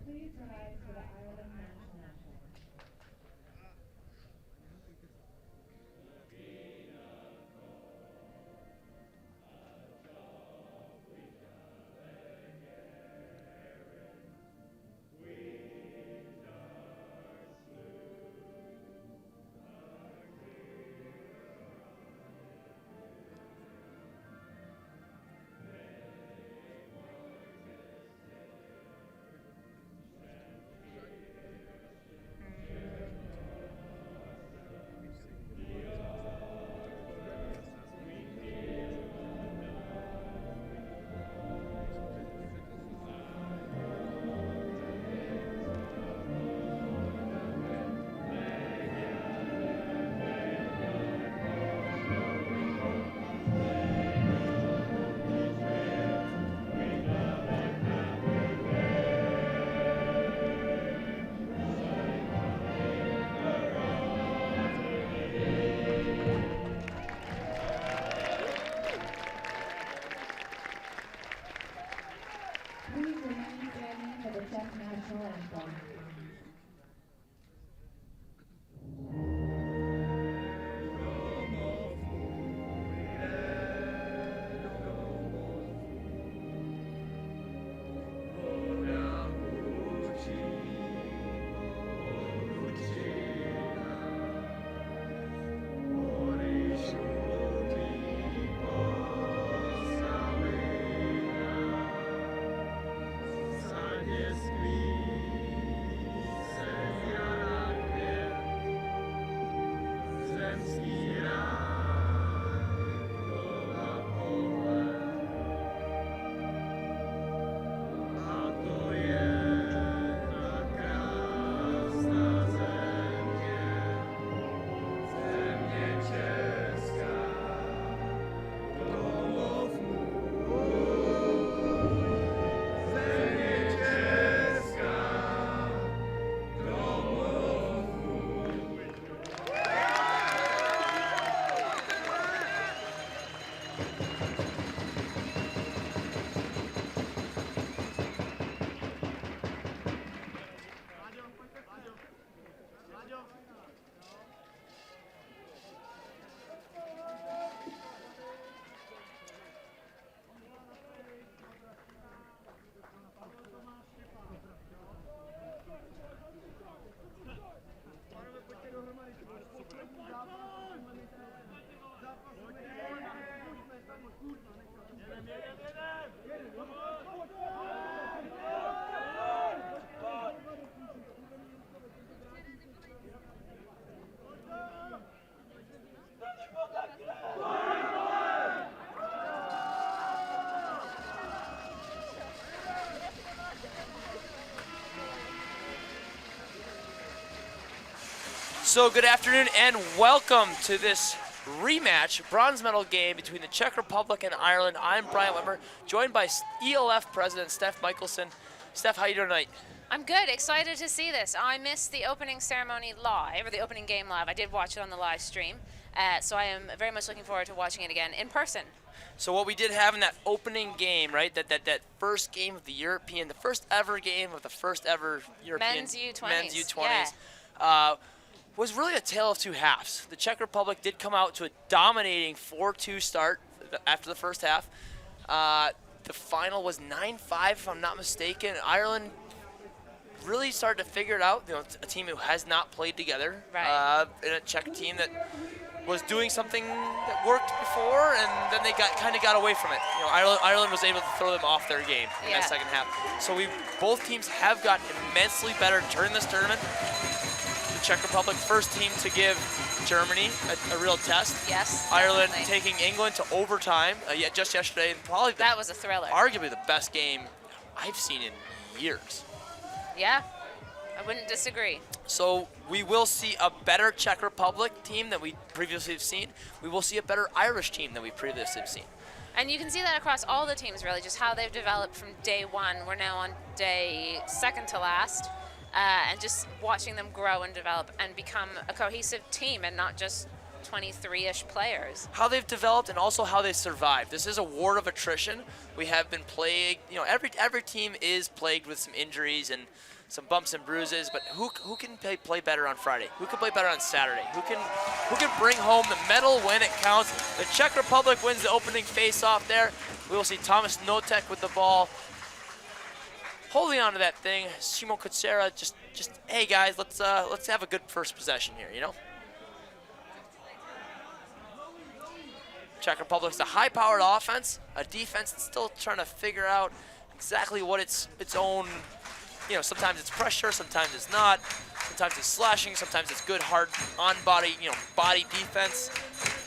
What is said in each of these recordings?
Please rise for the Ireland national anthem. Please remain standing for the Czech national anthem. So good afternoon and welcome to this rematch bronze medal game between the Czech Republic and Ireland. I'm Brian Weber, joined by ELF President Steph Michelson. Steph, how you doing tonight? I'm good, excited to see this. I missed the opening ceremony live, or the opening game live. I did watch it on the live stream, so I am very much looking forward to watching it again in person. So what we did have in that opening game, right, that first game of the European, the first ever game of the first ever European Men's U20s. Men's U20s. Was really a tale of two halves. The Czech Republic did come out to a dominating 4-2 start after the first half. The final was 9-5, if I'm not mistaken. Ireland really started to figure it out. You know, it's a team who has not played together. Right. And a Czech team that was doing something that worked before, and then they kind of got away from it. You know, Ireland was able to throw them off their game in that second half. So both teams have gotten immensely better during this tournament. The Czech Republic, first team to give Germany a real test. Yes. Ireland definitely. taking England to overtime just yesterday. Probably That was a thriller. arguably the best game I've seen in years. Yeah, I wouldn't disagree. So we will see a better Czech Republic team than we previously have seen. We will see a better Irish team than we previously have seen. And you can see that across all the teams, really, just how they've developed from day one. We're now on day second to last, and just watching them grow and develop and become a cohesive team and not just 23-ish players. How they've developed and also how they survived. This is a war of attrition. We have been plagued, you know, every team is plagued with some injuries and some bumps and bruises, but who can play better on Friday? Who can play better on Saturday? Who can bring home the medal when it counts? The Czech Republic wins the opening face-off there. We will see Thomas Notek with the ball, holding on to that thing. Simon Kutsera just hey guys, let's have a good first possession here, you know. Czech Republic's a high-powered offense, a defense that's still trying to figure out exactly what its own. You know, sometimes it's pressure, sometimes it's not. Sometimes it's slashing, sometimes it's good, hard, on-body, you know, body defense.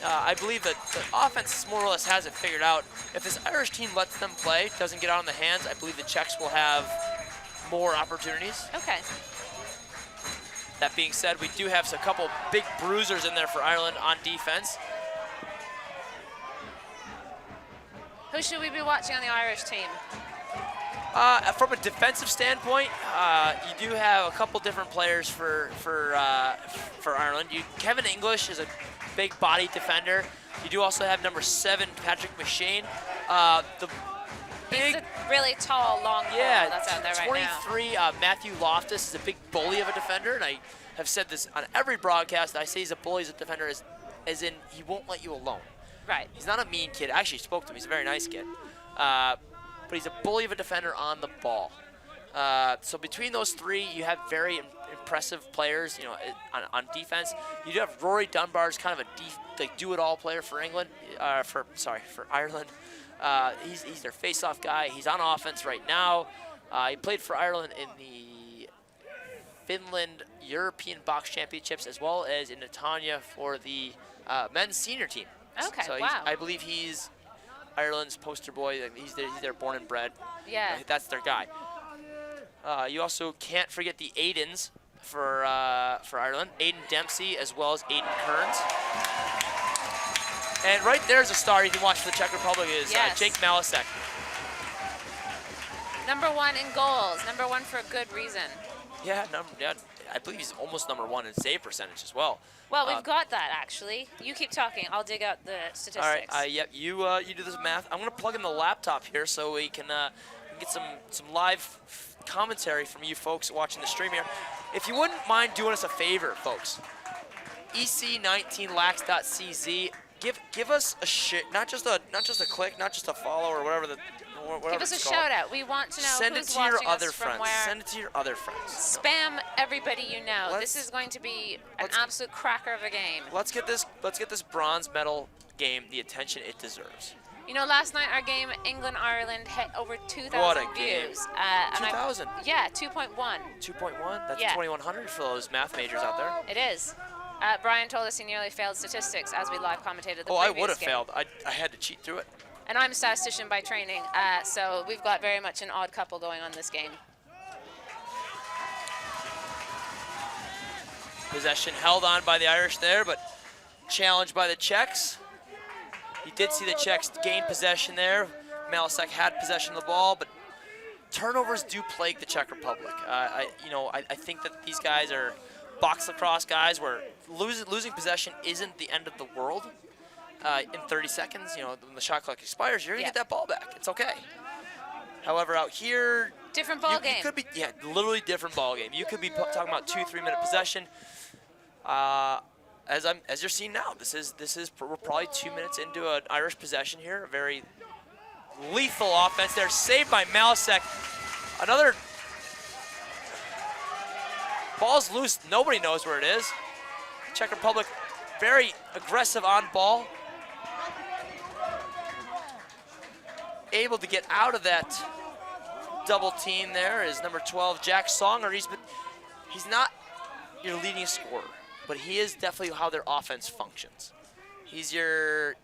I believe that the offense more or less has it figured out. If this Irish team lets them play, doesn't get out on the hands, I believe the Czechs will have more opportunities. Okay. That being said, we do have a couple big bruisers in there for Ireland on defense. Who should we be watching on the Irish team? From a defensive standpoint, you do have a couple different players for Ireland. Kevin English is a big body defender. You do also have number 7, Patrick McShane. He's a really tall, long forward that's out there right now. 23, Matthew Loftus is a big bully of a defender, and I have said this on every broadcast. I say he's a bully as a defender, as in he won't let you alone. Right. He's not a mean kid. I actually spoke to him. He's a very nice kid. But he's a bully of a defender on the ball. So between those three, you have very impressive players. You know, on defense, you do have Rory Dunbar's kind of a do-it-all player for England. For Ireland. He's their face-off guy. He's on offense right now. He played for Ireland in the Finland European Box Championships as well as in Netanya for the men's senior team. Okay. So wow. I believe he's Ireland's poster boy. He's there born and bred. Yeah. That's their guy. You also can't forget the Aidens for Ireland. Aidan Dempsey as well as Aidan Kearns. And right there's a star you can watch for the Czech Republic is Jake Malasek. #1 in goals. #1 for a good reason. Yeah, I believe he's almost #1 in save percentage as well. Well, we've got that, actually. You keep talking. I'll dig out the statistics. All right. Yep. You do this math. I'm gonna plug in the laptop here so we can get some live commentary from you folks watching the stream here. If you wouldn't mind doing us a favor, folks, ec19lax.cz. Give us a not just a click, not just a follow or whatever Give us a it's called. shout out. We want to know Send who's it to your watching other us friends. from where. Send it to your other friends. Spam everybody you know. Let's- This is going to be an absolute cracker of a game. Let's get this bronze medal game the attention it deserves. You know, last night our game, England-Ireland, hit over 2,000 What a game. views. 2,000? Yeah, 2.1. 2.1? That's Yeah. 2,100 for those math majors out there. It is. Brian told us he nearly failed statistics as we live commentated the I previous would have game. failed. I had to cheat through it. And I'm a statistician by training, so we've got very much an odd couple going on this game. Possession held on by the Irish there, but challenged by the Czechs. You did see the Czechs gain possession there. Malasek had possession of the ball, but turnovers do plague the Czech Republic. I think that these guys are box lacrosse guys where losing possession isn't the end of the world. In 30 seconds, you know, when the shot clock expires, you're gonna get that ball back. It's okay. However, out here, different ball game. You could be, literally different ball game. You could be talking about 2-3 minute possession. As you're seeing now, we're probably 2 minutes into an Irish possession here. A very lethal offense there, saved by Malasek. Another ball's loose. Nobody knows where it is. Czech Republic very aggressive on ball. Able to get out of that double team there is number 12, Jack Songer. He's not your leading scorer, but he is definitely how their offense functions. He's your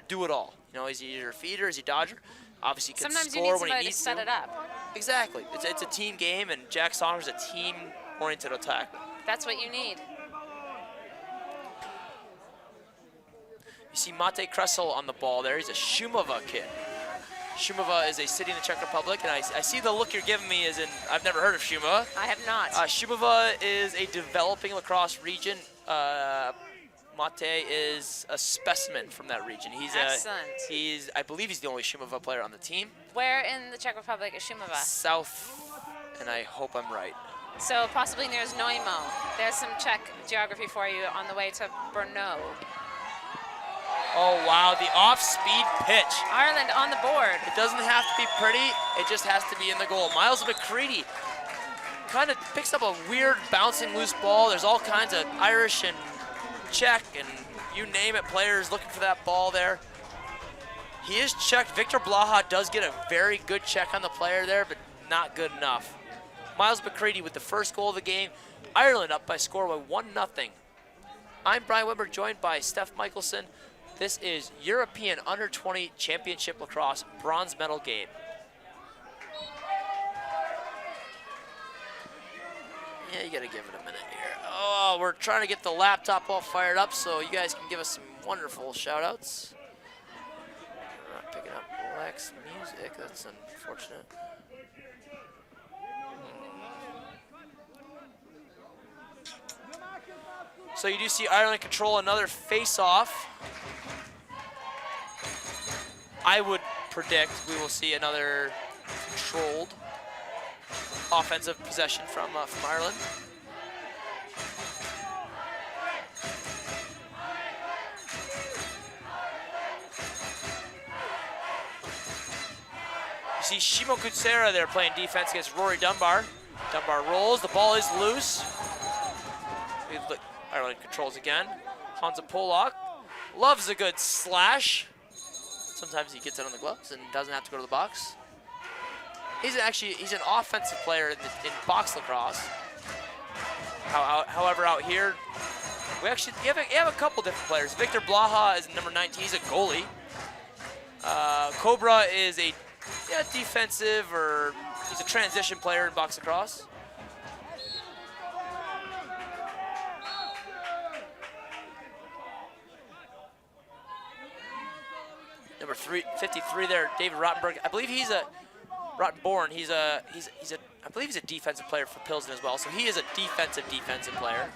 do-it-all. You know, he's your feeder, he's your dodger. Obviously, he can Sometimes you score need when he somebody to needs set it up. Exactly. It's a team game, and Jack Songer's a team-oriented attack. That's what you need. You see Mate Kressel on the ball there. He's a Šumava kid. Šumava is a city in the Czech Republic, and I see the look you're giving me as in I've never heard of Šumava. I have not. Šumava is a developing lacrosse region. Mate is a specimen from that region. Excellent. I believe he's the only Šumava player on the team. Where in the Czech Republic is Šumava? South, and I hope I'm right. So possibly near Znojmo. There's some Czech geography for you on the way to Brno. Oh, wow, the off-speed pitch. Ireland on the board. It doesn't have to be pretty, it just has to be in the goal. Miles McCready kind of picks up a weird bouncing loose ball. There's all kinds of Irish and Czech and you name it players looking for that ball there. He is checked. Victor Blaha does get a very good check on the player there, but not good enough. Miles McCready with the first goal of the game. Ireland up by score by 1-0. I'm Brian Weber, joined by Steph Michelson. This is European Under-20 Championship Lacrosse bronze medal game. Yeah, you gotta give it a minute here. Oh, we're trying to get the laptop all fired up so you guys can give us some wonderful shout outs. We're not picking up Lex music, that's unfortunate. So you do see Ireland control another face-off. I would predict we will see another controlled offensive possession from Ireland. You see Shimo Kutsera there playing defense against Rory Dunbar. Dunbar rolls, the ball is loose. Ireland controls again. Hansa Polak loves a good slash. Sometimes he gets it on the gloves and doesn't have to go to the box. He's an offensive player in box lacrosse. However, out here, we have a couple different players. Victor Blaha is number 19. He's a goalie. Cobra is a defensive, or he's a transition player in box lacrosse. Number 53 there, David Rottenberg. I believe he's a Rottenborn. I believe he's a defensive player for Pilsen as well. So he is a defensive player.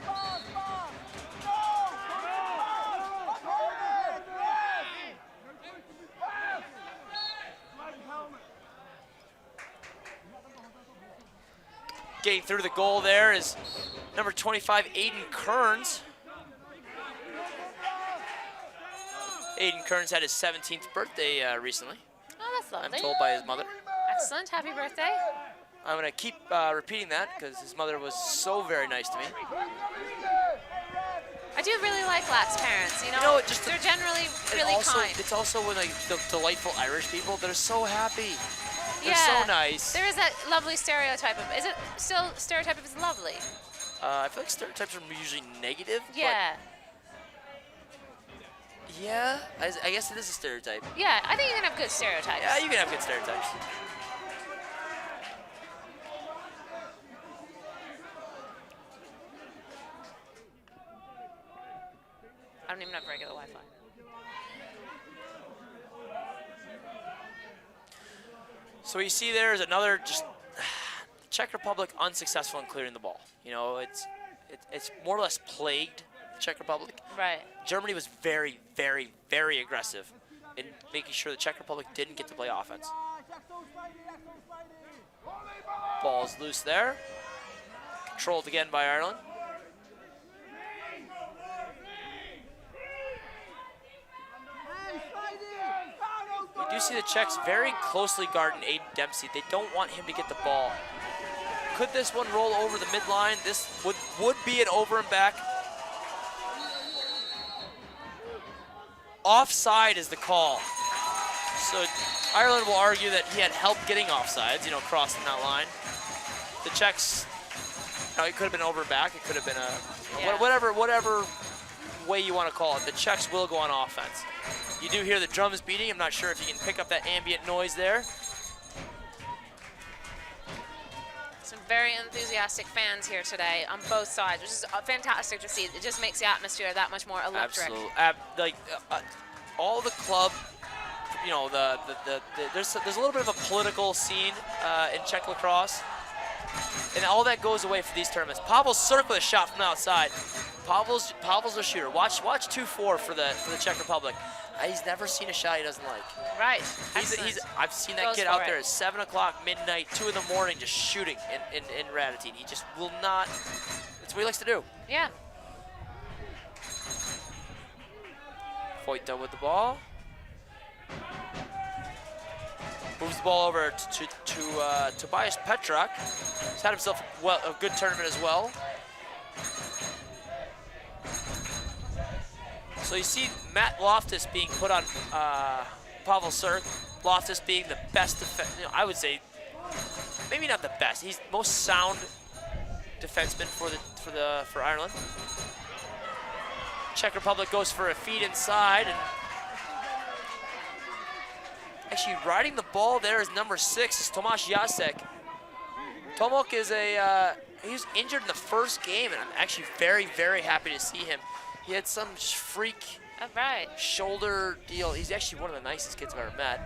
Getting through the goal there is number 25, Aiden Kearns. Aiden Kearns had his 17th birthday recently. Oh, that's lovely. I'm told by his mother. Excellent. Happy birthday. I'm going to keep repeating that because his mother was so very nice to me. I do really like Lax parents. You know just they're generally really kind. It's also when the delightful Irish people, they're so happy. They're Yeah. so nice. There is that lovely stereotype of, is it still stereotype of lovely? I feel like stereotypes are usually negative. Yeah. But yeah, I guess it is a stereotype. Yeah, I think you can have good stereotypes. Yeah, you can have good stereotypes. I don't even have regular Wi-Fi. So what you see there is another Czech Republic unsuccessful in clearing the ball. You know, it's more or less plagued the Czech Republic. Right. Germany was very, very, very aggressive in making sure the Czech Republic didn't get to play offense. Ball's loose there. Controlled again by Ireland. You do see the Czechs very closely guarding Aiden Dempsey. They don't want him to get the ball. Could this one roll over the midline? This would be an over and back. offside is the call. So Ireland will argue that he had help getting offsides, crossing that line. The Czechs, it could have been over and back. It could have been whatever way you want to call it. The Czechs will go on offense. You do hear the drums beating. I'm not sure if you can pick up that ambient noise there. Some very enthusiastic fans here today on both sides, which is fantastic to see. It just makes the atmosphere that much more electric. Absolutely. All the club, there's a little bit of a political scene in Czech lacrosse, and all that goes away for these tournaments. Pavel's circle a shot from the outside. Pavel's a shooter. Watch 2-4 for the Czech Republic. He's never seen a shot he doesn't like. Right. I've seen that kid out there at 7 o'clock, midnight, 2 in the morning, just shooting in Radatine. He just will not. It's what he likes to do. Yeah. Foyta with the ball. Moves the ball over to Tobias Petrak. He's had himself a good tournament as well. So you see Matt Loftus being put on Pavel Sirk. Loftus being the best I would say, maybe not the best. He's the most sound defenseman for Ireland. Czech Republic goes for a feed inside, and actually riding the ball there is number 6 is Tomáš Jacek. Tomok is he was injured in the first game, and I'm actually very, very happy to see him. He had some freak shoulder deal. He's actually one of the nicest kids I've ever met.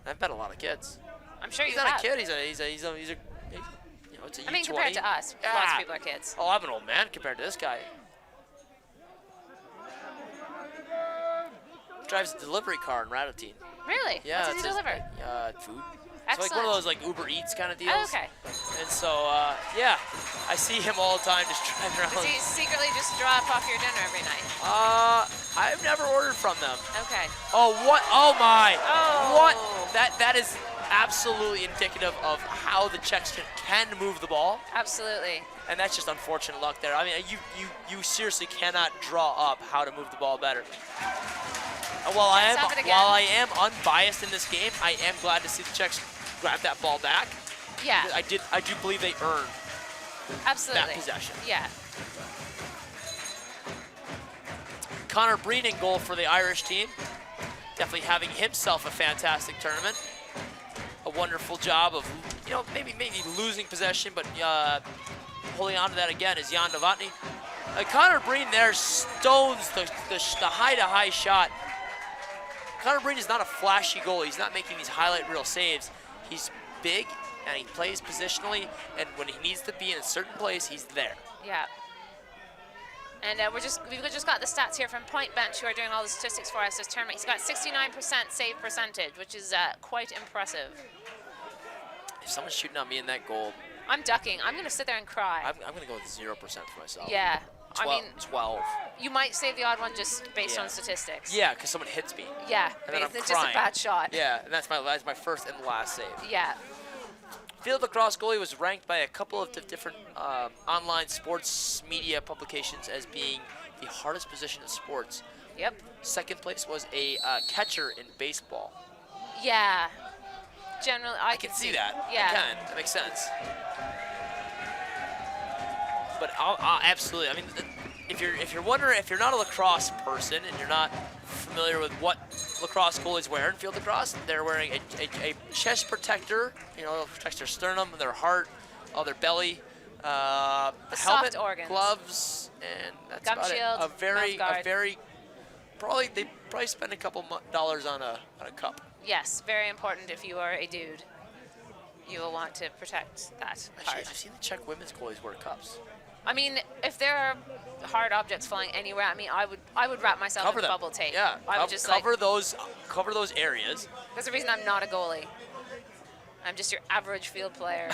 I've met a lot of kids. I'm sure he's you not have. a kid. He's a it's a U20. I mean, compared to us, lots of people are kids. Oh, I'm an old man compared to this guy. Drives a delivery car in Radatine. Really? Yeah. What does he deliver? Food. Excellent. It's like one of those Uber Eats kind of deals. Oh, okay. And so, yeah, I see him all the time just driving around. Does he secretly just drop off your dinner every night? I've never ordered from them. Okay. Oh, what? Oh, my. Oh. What? That is absolutely indicative of how the Czechs can move the ball. Absolutely. And that's just unfortunate luck there. I mean, you seriously cannot draw up how to move the ball better. And while I am unbiased in this game, I am glad to see the Czechs grab that ball back. Yeah. I do believe they earned absolutely that possession. Yeah. Connor Breen in goal for the Irish team. Definitely having himself a fantastic tournament. A wonderful job of, maybe losing possession, but holding on to that again is Jan Novotny. Connor Breen there stones the high-to-high shot. Connor Breen is not a flashy goalie. He's not making these highlight reel saves. He's big, and he plays positionally, and when he needs to be in a certain place, he's there. Yeah. And we've just got the stats here from Point Bench, who are doing all the statistics for us this tournament. He's got 69% save percentage, which is quite impressive. If someone's shooting on me in that goal, I'm ducking. I'm going to sit there and cry. I'm going to go with 0% for myself. Yeah. 12. You might save the odd one just based on statistics. Yeah, because someone hits me. Yeah, and then it's I'm just a bad shot. Yeah, and that's my first and last save. Yeah. Field lacrosse goalie was ranked by a couple of different online sports media publications as being the hardest position in sports. Yep. Second place was a catcher in baseball. Yeah. Generally, I can see that. Yeah. I can. That makes sense. But I'll absolutely. I mean, if you're wondering, if you're not a lacrosse person and you're not familiar with what lacrosse goalies wear in field lacrosse, they're wearing a chest protector. Protects their sternum, their heart, their belly, the helmet, soft organs, gloves, and that's gum about shield, it. They probably spend a couple dollars on a cup. Yes, very important if you are a dude. You will want to protect that part. I've seen the Czech women's goalies wear cups. I mean, if there are hard objects flying anywhere at me, I would wrap myself in bubble tape. Yeah, I would just cover those areas. That's the reason I'm not a goalie. I'm just your average field player.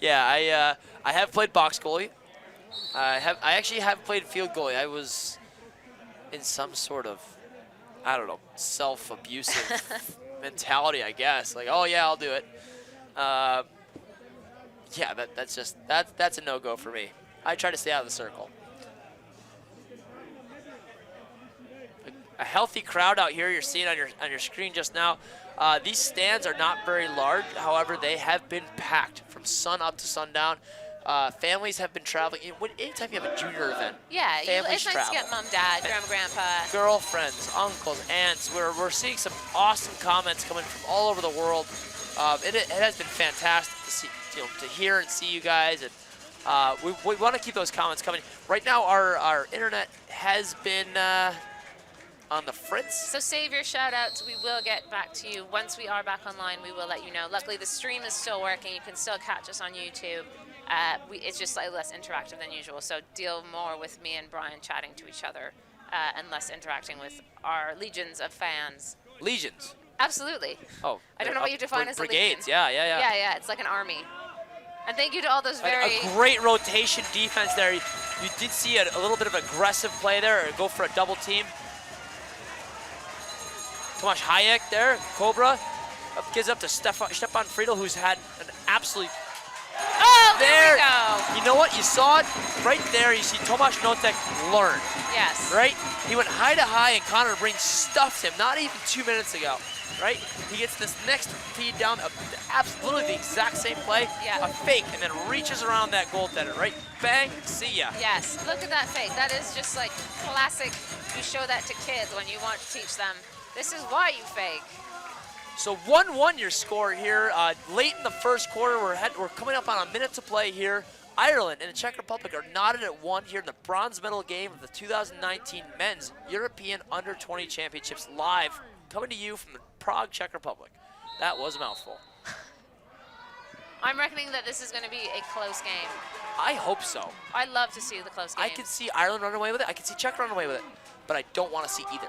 Yeah. I have played box goalie. I actually have played field goalie. I was in some sort of, I don't know, self-abusive mentality, I guess. Like, oh yeah, I'll do it. Yeah, that's a no-go for me. I try to stay out of the circle. healthy crowd out here. You're seeing on your screen just now. These stands are not very large. However, they have been packed from sun up to sundown. Families have been traveling. Anytime you have a junior event, Yeah, families it's nice travel. to get mom, dad, grandma, grandpa. Girlfriends, uncles, aunts. We're seeing some awesome comments coming from all over the world. It has been fantastic to see, to hear and see you guys, and we want to keep those comments coming. Right now, our internet has been on the fritz. So save your shout outs. We will get back to you. Once we are back online, we will let you know. Luckily, the stream is still working. You can still catch us on YouTube. It's just slightly less interactive than usual, so deal more with me and Brian chatting to each other and less interacting with our legions of fans. Legions. Absolutely. Oh. I don't know what you define as a brigades. legion. Yeah. Yeah, it's like an army. And thank you to all those very... A great rotation defense there. You did see a little bit of aggressive play there, or go for a double team. Tomasz Hayek there, Cobra. Gives up to Stefan Friedel, who's had an absolute... Oh, there we go. You know what? You saw it right there. You see Tomasz Notek learn. Yes. Right? He went high to high, and Connor Breen stuffed him not even 2 minutes ago. Right? He gets this next feed down, absolutely the exact same play, Yeah. a fake, and then reaches around that goaltender, right? Bang, see ya. Yes, look at that fake. That is just like classic. You show that to kids when you want to teach them. This is why you fake. So 1-1 your score here. Late in the first quarter, we're coming up on a minute to play here. Ireland and the Czech Republic are knotted at 1 here in the bronze medal game of the 2019 Men's European Under-20 Championships, live coming to you from the Prague, Czech Republic. That was a mouthful. I'm reckoning that this is going to be a close game. I hope so. I love to see the close game. I can see Ireland run away with it. I can see Czech run away with it. But I don't want to see either.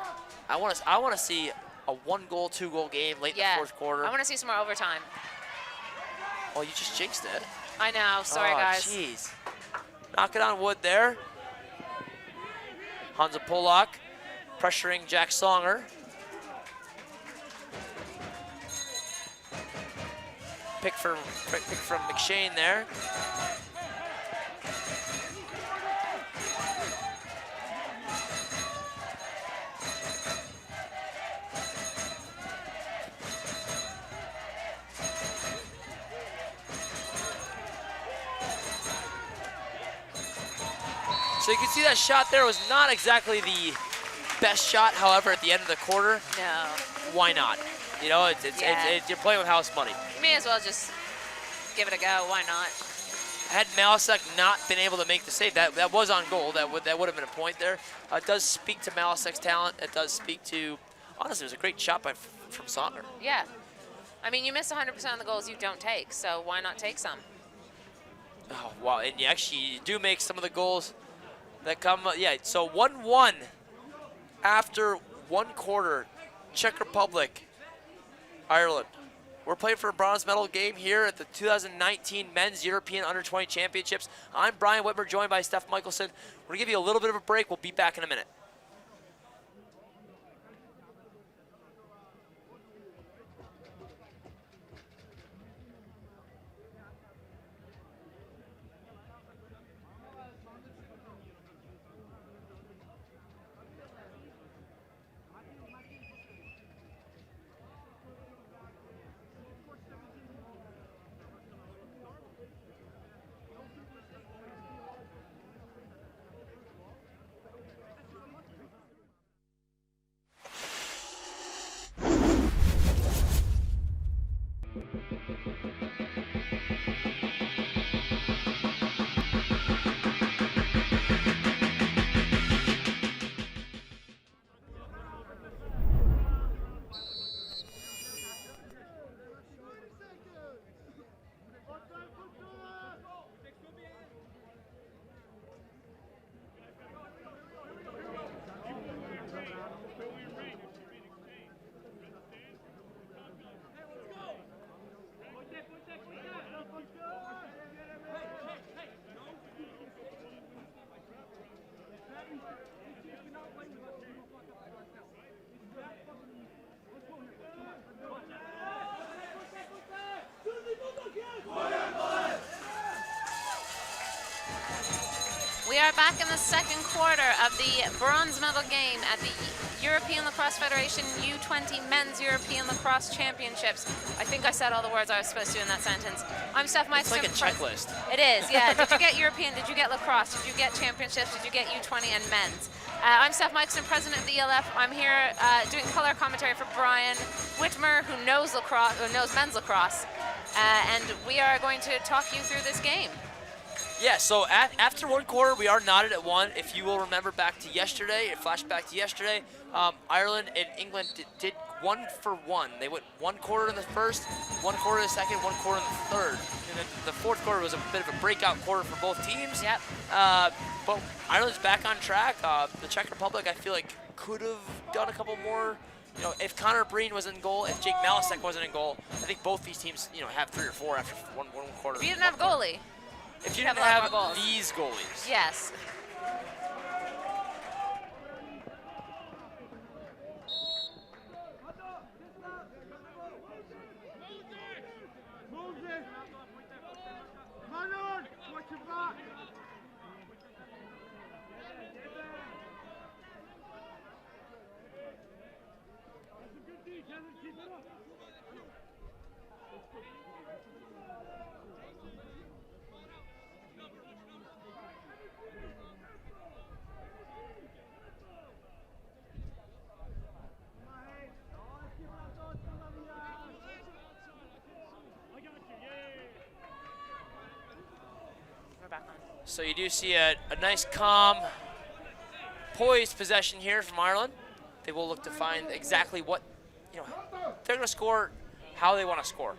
I want to see a 1-goal, 2-goal game late in the fourth quarter. I want to see some more overtime. Oh, you just jinxed it. I know. Sorry, guys. Jeez. Knock it on wood there. Hansa Polak pressuring Jack Songer. Pick from McShane there. So you can see that shot there was not exactly the best shot. However, at the end of the quarter, No. why not? You know, you're playing with house money. You may as well just give it a go. Why not? Had Malasek not been able to make the save, that was on goal. That would have been a point there. It does speak to Malasek's talent. It does speak to, honestly, it was a great shot from Songer. Yeah. I mean, you miss 100% of the goals you don't take, so why not take some? Oh, wow, and you do make some of the goals that come, so 1-1 after 1 quarter, Czech Republic, Ireland. We're playing for a bronze medal game here at the 2019 Men's European Under-20 Championships. I'm Brian Whitmer, joined by Steph Michelson. We're gonna give you a little bit of a break. We'll be back in a minute. are back in the second quarter of the bronze medal game at the European Lacrosse Federation U20 Men's European Lacrosse Championships. I think I said all the words I was supposed to in that sentence. I'm Steph Meister. It's like a checklist. It is, yeah. Did you get European? Did you get Lacrosse? Did you get Championships? Did you get U20 and Men's? I'm Steph Meister, president of the ELF. I'm here doing color commentary for Brian Whitmer, who knows lacrosse, or knows men's lacrosse, and we are going to talk you through this game. Yeah, so after one quarter, we are knotted at one. If you will remember back to yesterday, it flashed back to yesterday, Ireland and England did 1 for 1. They went 1 quarter in the first, 1 quarter in the second, 1 quarter in the third. And then the fourth quarter was a bit of a breakout quarter for both teams. Yep. But Ireland's back on track. The Czech Republic, I feel like, could have done a couple more. You know, if Connor Breen was in goal, if Jake Malasek wasn't in goal, I think both these teams, you know, have 3 or 4 after one quarter. If you didn't have a goalie. If you have didn't a lot have more goals. these goalies. Yes. We're back on. So you do see a nice, calm, poised possession here from Ireland. They will look to find exactly what, you know, they're going to score how they want to score.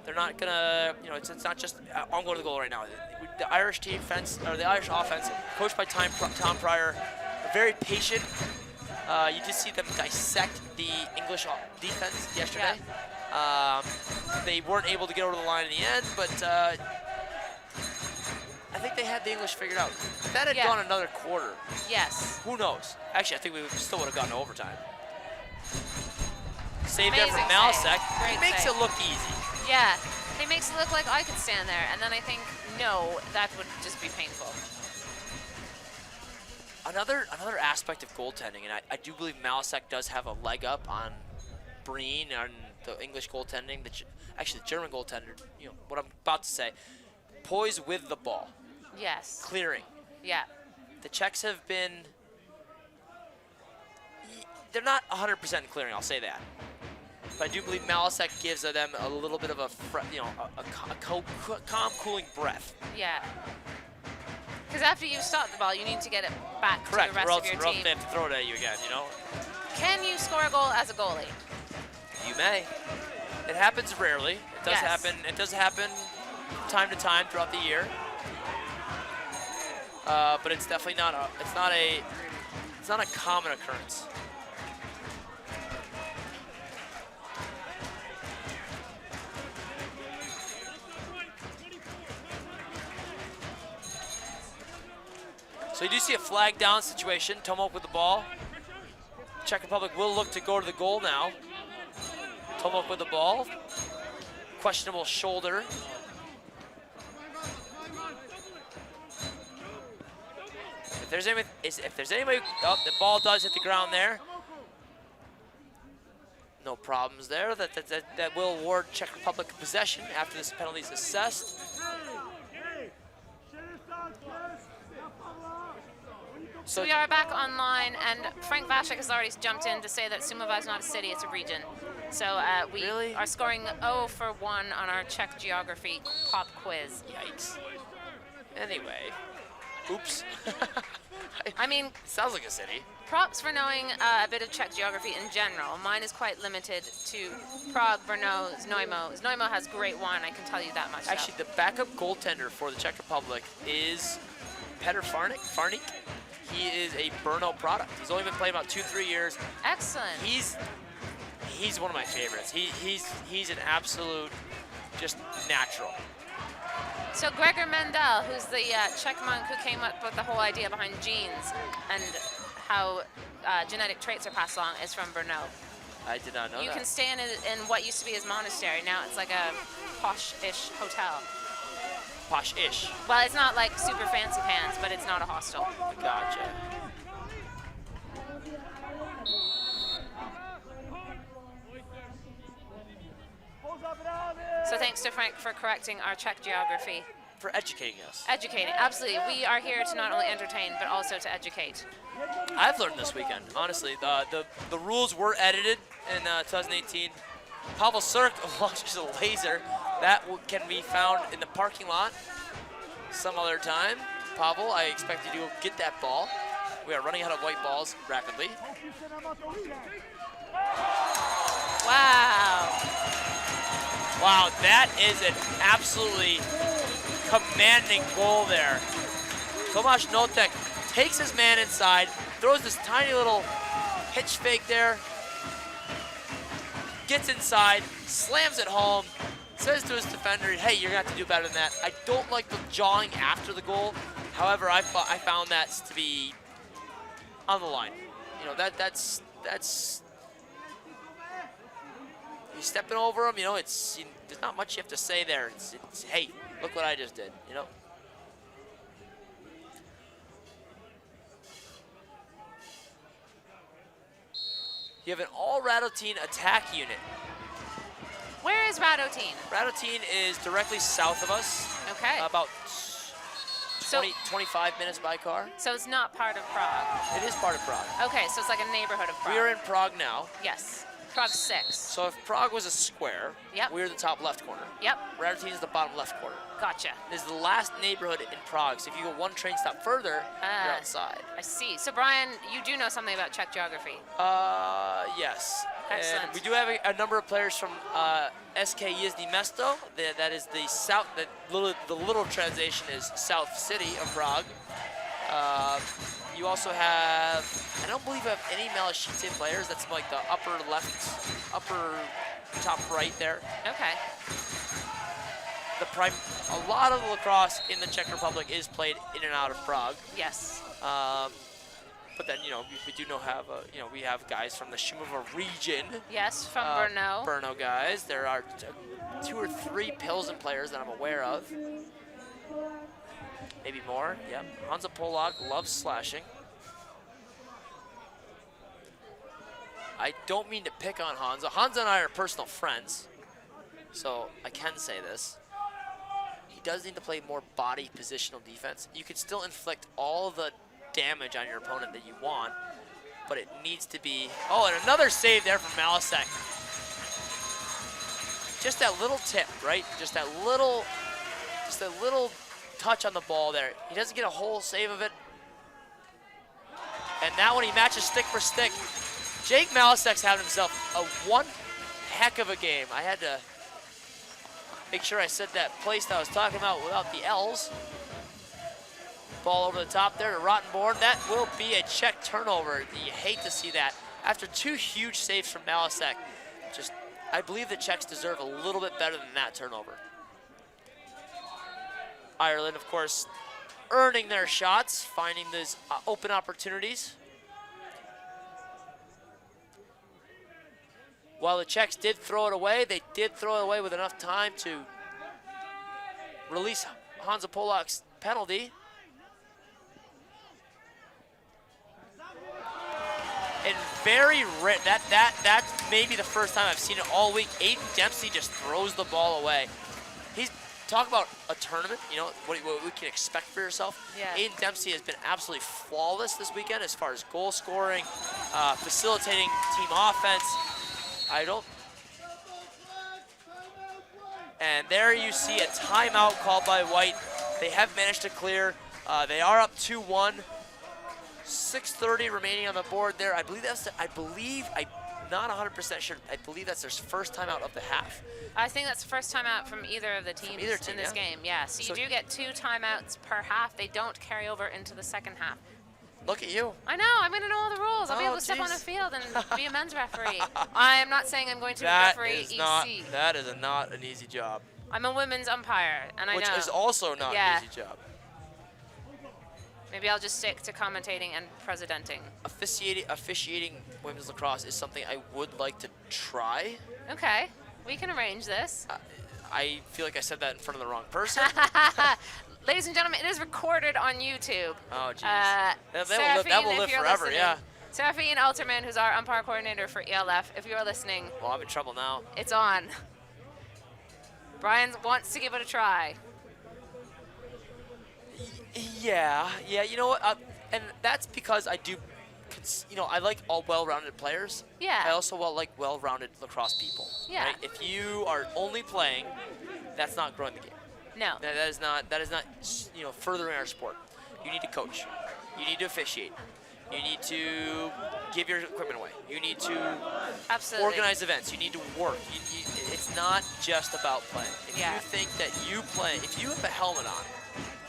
They're not going to, you know, it's not just, I'm going to the goal right now. The Irish defense, or the Irish offense, coached by Tom Pryor, are very patient. You did see them dissect the English defense yesterday. Yeah. They weren't able to get over the line in the end, but I think they had the English figured out. If that had gone another quarter, Yes. who knows? Actually, I think we still would have gotten to overtime. Save there Amazing from save. Malasek. Great He makes save. it look easy. Yeah. He makes it look like I could stand there, and then I think, no, that would just be painful. Another aspect of goaltending, and I do believe Malasek does have a leg up on Breen and the English goaltending. Actually, the German goaltender, you know, what I'm about to say, poise with the ball, Yes. clearing. Yeah. The Czechs have been, they're not 100% clearing, I'll say that. But I do believe Malasek gives them a little bit of a, calm, cooling breath. Yeah. Because after you stop the ball, you need to get it back Correct, to the rest or of else, your or else team. they have to throw it at you again, you know? Can you score a goal as a goalie? You may. It happens rarely. It does Yes. happen. It does happen time to time throughout the year. But it's definitely not a. It's not a common occurrence. So you do see a flag down situation. Tomok with the ball. Czech Republic will look to go to the goal now. Tomok with the ball. Questionable shoulder. If there's anybody, oh, the ball does hit the ground there. No problems there. That will award Czech Republic possession after this penalty is assessed. So we are back online, and Frank Vashek has already jumped in to say that Sumova is not a city, it's a region. So we Really? are scoring 0 for 1 on our Czech geography pop quiz. Yikes. Anyway, oops. I mean, Sounds like a city. props for knowing a bit of Czech geography in general. Mine is quite limited to Prague, Brno, Znojmo. Znojmo has great wine, I can tell you that much. Actually, the backup goaltender for the Czech Republic is Petr Farnik. He is a Brno product. He's only been playing about 2-3 years. Excellent. He's one of my favorites. He's an absolute just natural. So Gregor Mendel, who's the Czech monk who came up with the whole idea behind genes and how genetic traits are passed along, is from Brno. I did not know You that. can stay in what used to be his monastery. Now it's like a posh-ish hotel. Posh-ish. Well, it's not like super fancy pants, but it's not a hostel. Gotcha. So thanks to Frank for correcting our Czech geography. For educating us. Educating, absolutely. We are here to not only entertain, but also to educate. I've learned this weekend, honestly. The rules were edited in 2018. Pavel Sirk launches a laser. That can be found in the parking lot some other time. Pavel, I expect you to get that ball. We are running out of white balls rapidly. Wow. Wow, that is an absolutely commanding goal there. Tomáš Notek takes his man inside, throws this tiny little hitch fake there, gets inside, slams it home, says to his defender, hey, you're going to have to do better than that. I don't like the jawing after the goal. However, I found that to be on the line. You know, that's you're stepping over him, you know, there's not much you have to say there. It's hey, look what I just did, you know. You have an all-Radotín attack unit. Where is Radotín? Radotín is directly south of us. Okay. About 25 minutes by car. So it's not part of Prague. It is part of Prague. Okay, so it's like a neighborhood of Prague. We are in Prague now. Yes. Prague 6. So if Prague was a square, Yep. we're the top left corner. Yep. Radotín is the bottom left corner. Gotcha. This is the last neighborhood in Prague. So if you go one train stop further, you're outside. I see. So Brian, you do know something about Czech geography. Yes. Excellent. And we do have a number of players from SK Yizhny Mesto. That is the south. The little translation is South City of Prague. You also have, I don't believe I have any Malachite players. That's like the upper left, upper top right there. Okay. A lot of the lacrosse in the Czech Republic is played in and out of Prague. Yes. But then, you know, we do have, we have guys from the Šumava region. Yes, from Brno. Brno guys. There are 2 or 3 Pilsen players that I'm aware of. Maybe more, yep. Hansa Polak loves slashing. I don't mean to pick on Hansa. Hansa and I are personal friends, so I can say this. He does need to play more body positional defense. You can still inflict all the damage on your opponent that you want, but it needs to be... Oh, and another save there from Malasek. Just that little tip, right? Just that little touch on the ball there. He doesn't get a whole save of it. And now when he matches stick for stick, Jake Malasek's having himself one heck of a game. I had to make sure I said that place that I was talking about without the L's. Ball over the top there to Rottenborn. That will be a Czech turnover. You hate to see that. After 2 huge saves from Malasek, I believe the Czechs deserve a little bit better than that turnover. Ireland, of course, earning their shots, finding those open opportunities. While the Czechs did throw it away, they did throw it away with enough time to release Hansa Polak's penalty. And very rare, that's maybe the first time I've seen it all week. Aiden Dempsey just throws the ball away. Talk about a tournament, you know, what we can expect for yourself. Yeah. Aiden Dempsey has been absolutely flawless this weekend as far as goal scoring, facilitating team offense. And there you see a timeout called by White. They have managed to clear. They are up 2-1. 6:30 remaining on the board there. I'm not 100% sure. I believe that's their first timeout of the half. I think that's the first timeout from either of the teams in this game. Yeah, so you do get 2 timeouts per half. They don't carry over into the second half. Look at you. I know, I'm going to know all the rules. I'll be able to step on a field and be a men's referee. I am not saying I'm going to referee EC. That is not an easy job. I'm a women's umpire, and I know. Which is also not an easy job. Maybe I'll just stick to commentating and presidenting. Officiating women's lacrosse is something I would like to try. Okay, we can arrange this. I feel like I said that in front of the wrong person. Ladies and gentlemen, it is recorded on YouTube. Oh, jeez. That Seraphine, will if live you're forever, listening, yeah. Seraphine Alterman, who's our umpire coordinator for ELF, if you're listening, Well, I'm in trouble now. it's on. Brian wants to give it a try. Yeah, you know what? And that's because I do, I like all well-rounded players. Yeah. I also like well-rounded lacrosse people. Yeah. Right? If you are only playing, that's not growing the game. No. That is not furthering our sport. You need to coach. You need to officiate. You need to give your equipment away. You need to Absolutely. organize events. You need to work. It's not just about playing. If Yeah. you think that if you have a helmet on,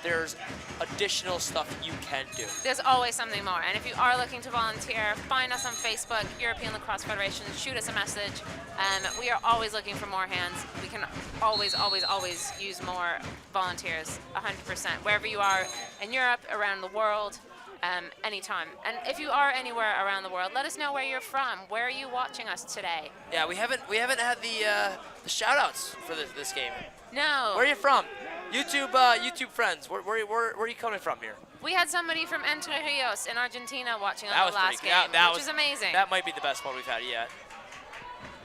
there's additional stuff you can do. There's always something more. And if you are looking to volunteer, find us on Facebook, European Lacrosse Federation, shoot us a message. We are always looking for more hands. We can always, always, always use more volunteers, 100%. Wherever you are in Europe, around the world, anytime. And if you are anywhere around the world, let us know where you're from. Where are you watching us today? Yeah, we haven't had the shout outs for this game. No. Where are you from? YouTube friends. Where are you coming from here? We had somebody from Entre Rios in Argentina watching That on was the last pretty game, that which was is amazing. That might be the best one we've had yet.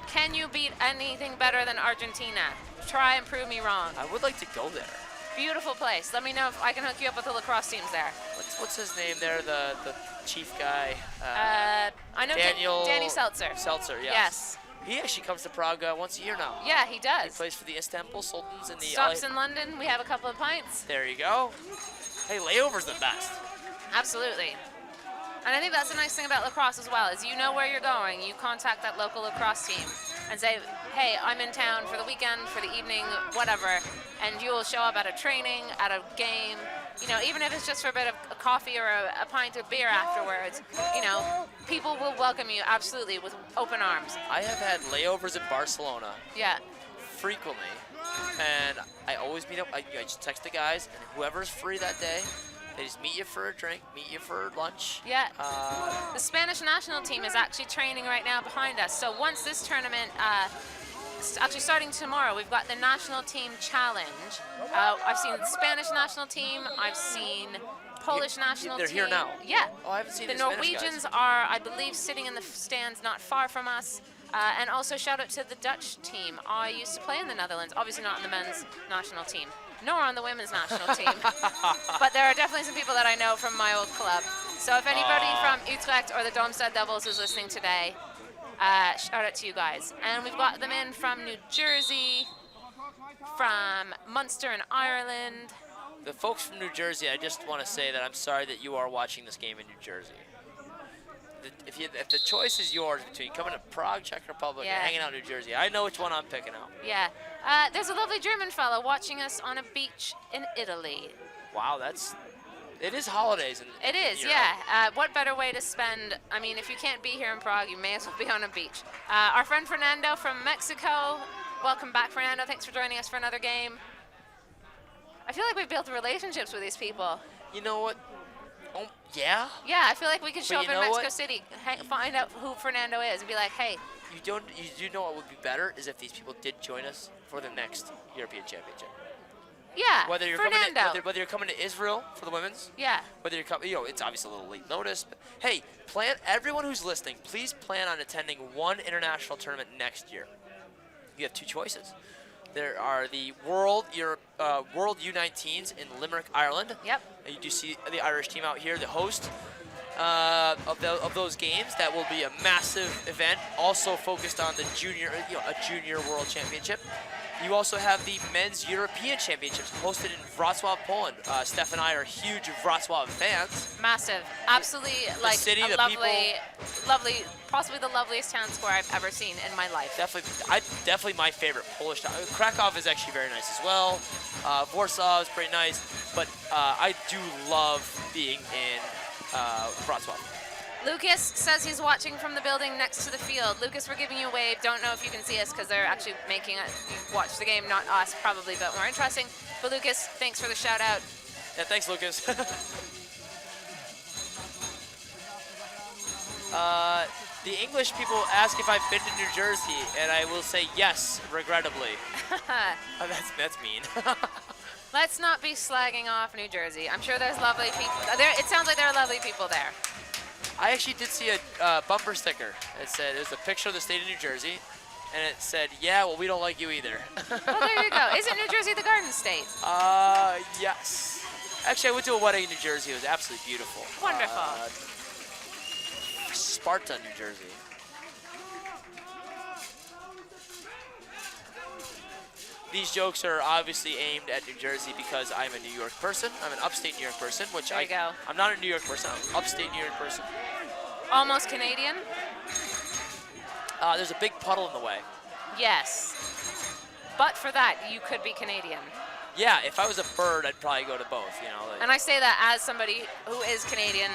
Can you beat anything better than Argentina? Try and prove me wrong. I would like to go there. Beautiful place. Let me know if I can hook you up with the lacrosse teams there. What's his name there? The chief guy. I know Danny Seltzer. Seltzer, yes. Yes. He actually comes to Prague once a year now. Yeah, he He does. plays for the Istanbul Sultans in the. Stops in London. We have a couple of pints. There you go. Hey, layover's the best. Absolutely. And I think that's the nice thing about lacrosse as well, is you know where you're going. You contact that local lacrosse team and say, hey, I'm in town for the weekend, for the evening, whatever, and you will show up at a training, at a game, even if it's just for a bit of a coffee or a pint of beer afterwards, people will welcome you absolutely with open arms. I have had layovers in Barcelona Yeah. frequently, and I always meet up. I just text the guys, and whoever's free that day, they just meet you for a drink, meet you for lunch. Yeah. The Spanish national team is actually training right now behind us. So once this tournament, actually starting tomorrow, we've got the national team challenge. I've seen the Spanish national team. I've seen Polish national They're team. here now? Yeah. Oh, I haven't seen the the Spanish Norwegians guys. are, I believe, sitting in the stands not far from us. And also shout out to the Dutch team. I used to play in the Netherlands, obviously not in the men's national team, nor on the women's national team. But there are definitely some people that I know from my old club. So if anybody from Utrecht or the Domstad Devils is listening today, shout out to you guys. And we've got them in from New Jersey, from Munster and Ireland. The folks from New Jersey, I just want to say that I'm sorry that you are watching this game in New Jersey. If the choice is yours between coming to Prague, Czech Republic, Yeah. and hanging out in New Jersey, I know which one I'm picking out. Yeah. There's a lovely German fellow watching us on a beach in Italy. Wow, it is holidays. It is, Europe. yeah. What better way to spend, if you can't be here in Prague, you may as well be on a beach. Our friend Fernando from Mexico, welcome back, Fernando. Thanks for joining us for another game. I feel like we've built relationships with these people. You know what? Oh, yeah? Yeah, I feel like we could show But up you in know Mexico what? City, find out who Fernando is, and be like, hey. You do know what would be better is if these people did join us for the next European Championship. Yeah, Whether you're Fernando. whether you're coming to Israel for the women's, Yeah. whether you're coming, it's obviously a little late notice, but hey, everyone who's listening, please plan on attending one international tournament next year. You have two choices. There are the World U19s in Limerick, Ireland. Yep. And you do see the Irish team out here, the host of those games. That will be a massive event, also focused on the a junior world championship. You also have the men's European championships hosted in Wrocław, Poland. Steph and I are huge Wrocław fans. Massive. Absolutely, city, a the lovely, possibly the loveliest town square I've ever seen in my life. Definitely my favorite Polish town. Krakow is actually very nice as well. Warsaw is pretty nice, but I do love being in Wrocław. Lucas says he's watching from the building next to the field. Lucas, we're giving you a wave. Don't know if you can see us because they're actually making us watch the game, not us probably, but more interesting. But Lucas, thanks for the shout out. Yeah, thanks, Lucas. The English people ask if I've been to New Jersey, and I will say yes, regrettably. That's mean. Let's not be slagging off New Jersey. I'm sure there's lovely people. It sounds like there are lovely people there. I actually did see a bumper sticker. It was a picture of the state of New Jersey, and it said, "Yeah, well, we don't like you either." Well, there you go. Isn't New Jersey the Garden State? Yes. Actually, I went to a wedding in New Jersey. It was absolutely beautiful. Wonderful. Sparta, New Jersey. These jokes are obviously aimed at New Jersey because I'm a New York person. I'm an upstate New York person, which There you go. I'm not a New York person. I'm an upstate New York person. Almost Canadian? There's a big puddle in the way. Yes. But for that, you could be Canadian. Yeah, if I was a bird, I'd probably go to both, you know. And I say that as somebody who is Canadian,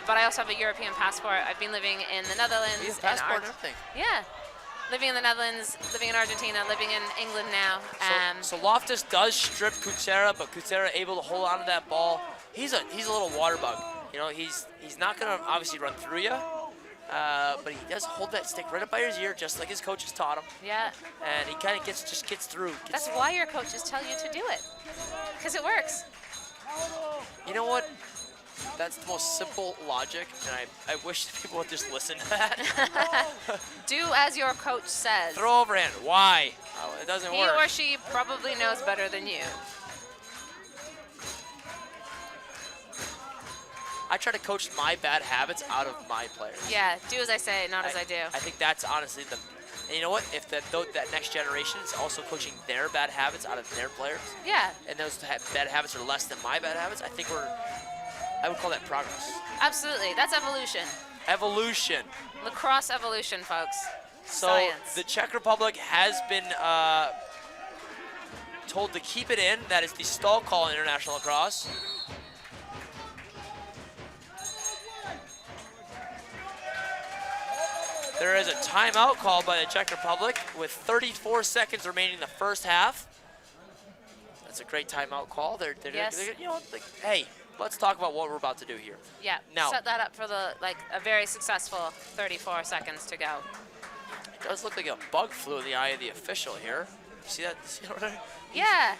but I also have a European passport. I've been living in the Netherlands. You have a passport and Ar- everything. Yeah. Living in the Netherlands, living in Argentina, living in England now. So Loftus does strip Kuchera, but Kuchera able to hold on to that ball. He's a little water bug. You know, he's not gonna obviously run through you, but he does hold that stick right up by his ear, just like his coaches taught him. Yeah. And he kind of just gets through. That's why your coaches tell you to do it, because it works. You know what? That's the most simple logic, and I wish people would just listen to that. Do as your coach says. Throw overhand. Why? Oh, it doesn't He work. or she probably knows better than you. I try to coach my bad habits out of my players. Yeah, do as I say, not as I do. I think that's honestly and you know what? If that next generation is also coaching their bad habits out of their players, Yeah, and those bad habits are less than my bad habits, I think I would call that progress. absolutely. That's evolution. Evolution. Lacrosse evolution, folks. So Science. the Czech Republic has been told to keep it in. That is the stall call in international lacrosse. There is a timeout called by the Czech Republic with 34 seconds remaining in the first half. That's a great timeout call. Yes. You know, hey, let's talk about what we're about to do here. Yeah, Now- set that up for a very successful 34 seconds to go. It does look like a bug flew in the eye of the official here. You see that? See that? Yeah,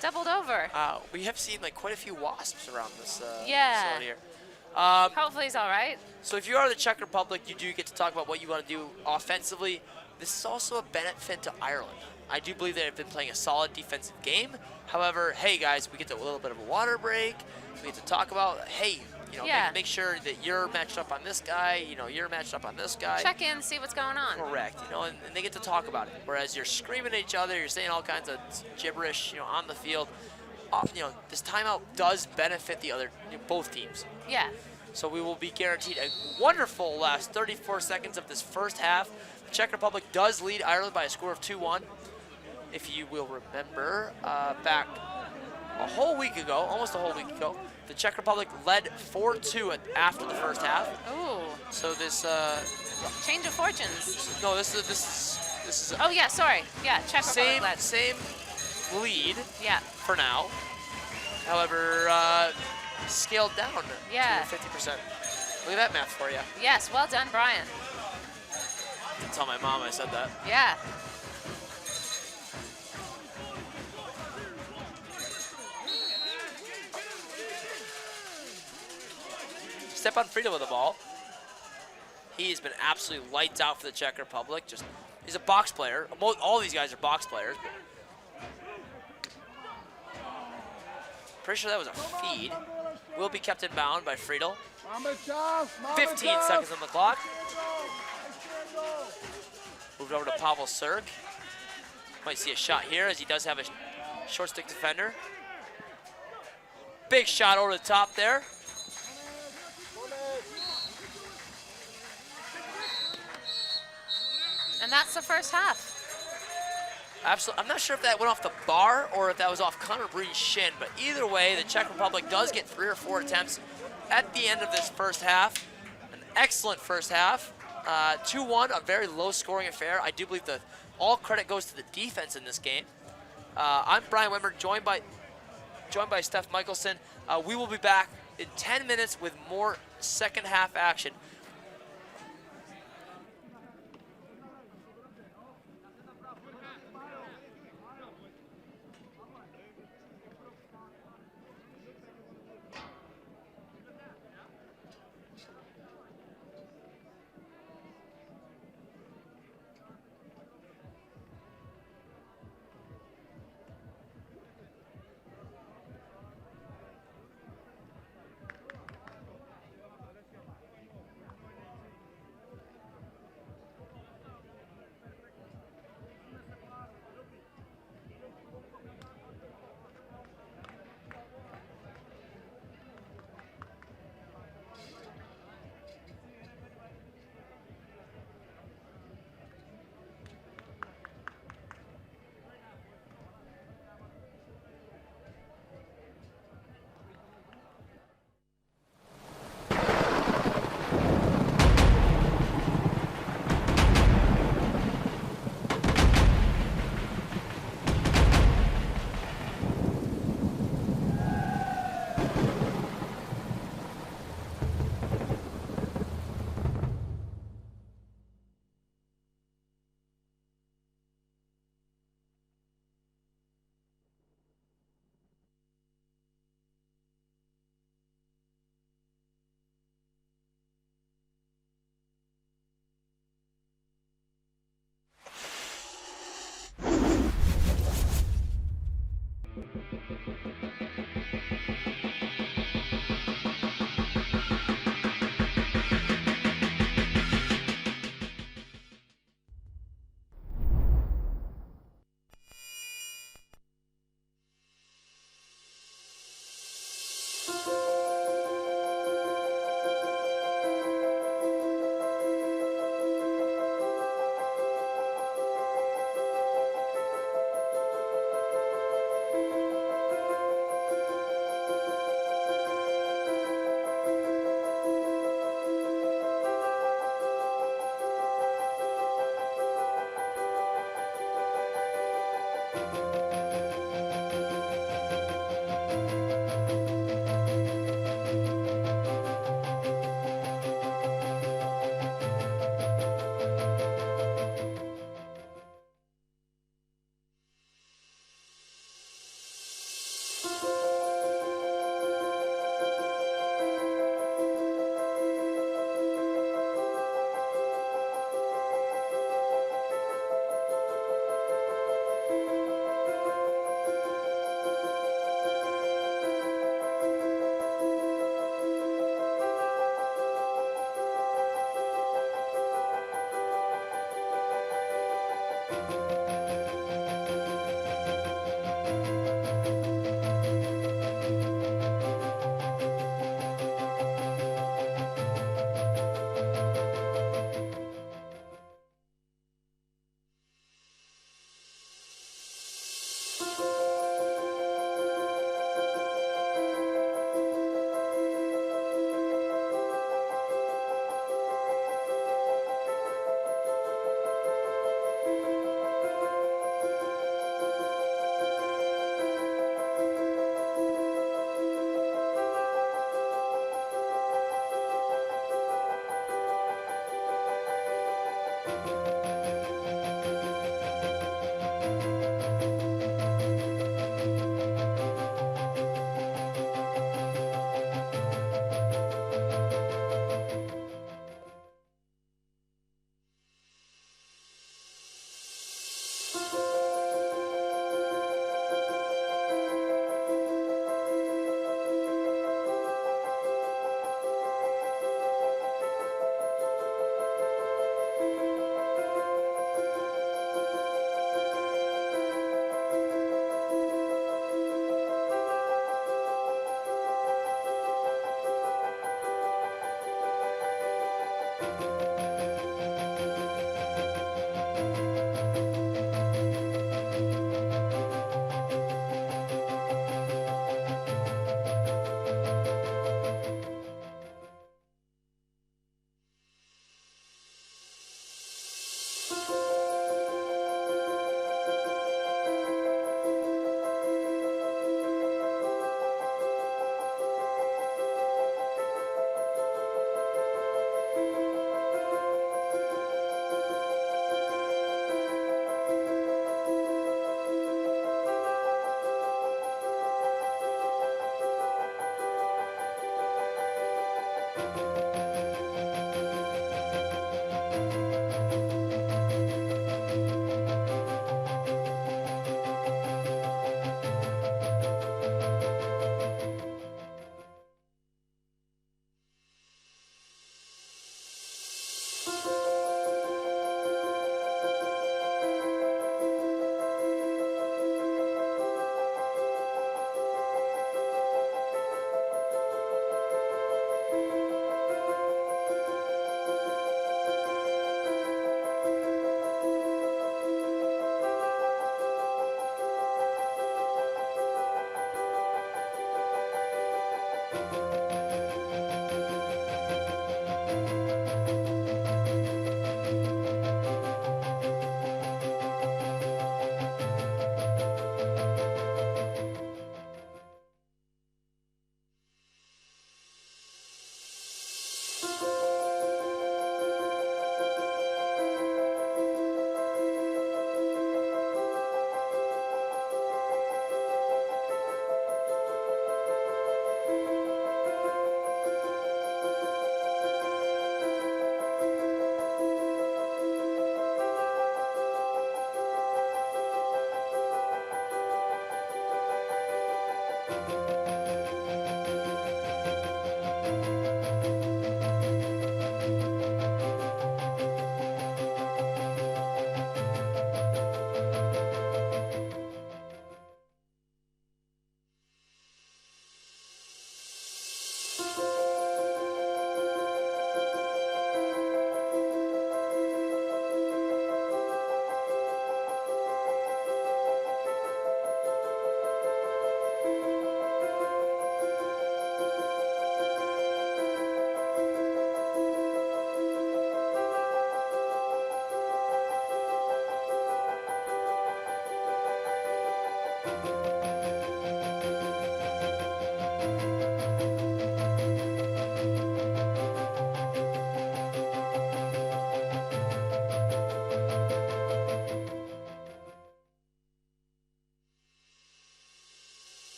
doubled over. We have seen like quite a few wasps around this Yeah. facility here. Hopefully he's all right. So if you are the Czech Republic, you do get to talk about what you want to do offensively. This is also a benefit to Ireland. I do believe they've been playing a solid defensive game. However, hey guys, we get a little bit of a water break. We get to talk about, hey, you know, Yeah. make sure that you're matched up on this guy. You know, you're matched up on this guy. Check in, see what's going on. Correct. You know, and they get to talk about it. Whereas you're screaming at each other, you're saying all kinds of gibberish, you know, on the field. You know, this timeout does benefit both teams. Yeah. So we will be guaranteed a wonderful last 34 seconds of this first half. The Czech Republic does lead Ireland by a score of 2-1. If you will remember, back a whole week ago, almost a whole week ago, the Czech Republic led 4-2 after the first half. Ooh, So this, change of fortunes. no, this is Oh yeah, sorry. Yeah, Czech Republic led. same lead Yeah. for now. However, scaled down Yeah. to 50%. Look at that math for you. Yes, well done, Brian. Tell my mom I said that. Yeah. Step on Friedel with the ball. He's been absolutely lights out for the Czech Republic. He's a box player. All these guys are box players. Pretty sure that was a feed. Will be kept in bound by Friedel. 15 seconds on the clock. Moved over to Pavel Sirk. Might see a shot here as he does have a short stick defender. Big shot over the top there. And that's the first half. Absolutely. I'm not sure if that went off the bar or if that was off Connor Breen's shin, but either way, the Czech Republic does get 3 or 4 attempts at the end of this first half. An excellent first half. 2-1, a very low-scoring affair. I do believe that all credit goes to the defense in this game. I'm Brian Wimmer, joined by Steph Michelson. We will be back in 10 minutes with more second half action.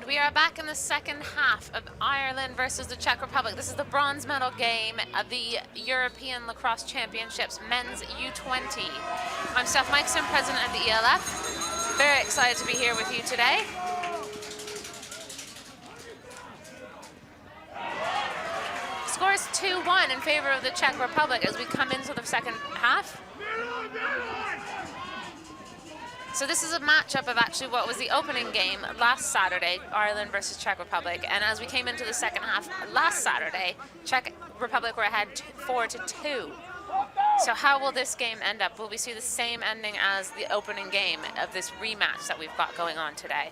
We are back in the second half of Ireland versus the Czech Republic. This is the bronze medal game of the European Lacrosse Championships men's U20. I'm Steph Mikeson, president of the ELF. Very excited to be here with you today. Score is 2-1 in favor of the Czech Republic as we come into the second half. So this is a matchup of actually what was the opening game last Saturday, Ireland versus Czech Republic. And as we came into the second half last Saturday, Czech Republic were ahead 4-2. So how will this game end up? Will we see the same ending as the opening game of this rematch that we've got going on today?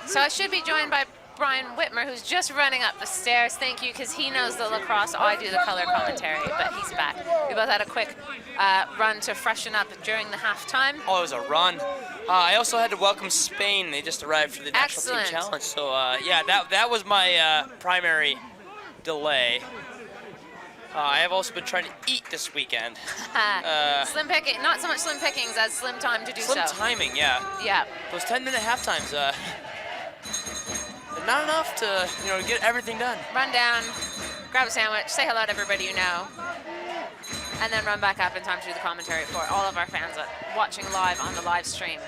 So I should be joined by Brian Whitmer, who's just running up the stairs. Thank you, because he knows the lacrosse. I do the color commentary, but he's back. We both had a quick run to freshen up during the halftime. Oh, it was a run. I also had to welcome Spain. They just arrived for the National Team Challenge. So, yeah, that was my primary delay. I have also been trying to eat this weekend. Slim picking, not so much slim pickings as slim time to do so. Slim timing, yeah. Yeah. Those 10-minute halftimes, they're not enough to, get everything done. Run down, grab a sandwich, say hello to everybody you know, and then run back up in time to do the commentary for all of our fans watching live on the live stream.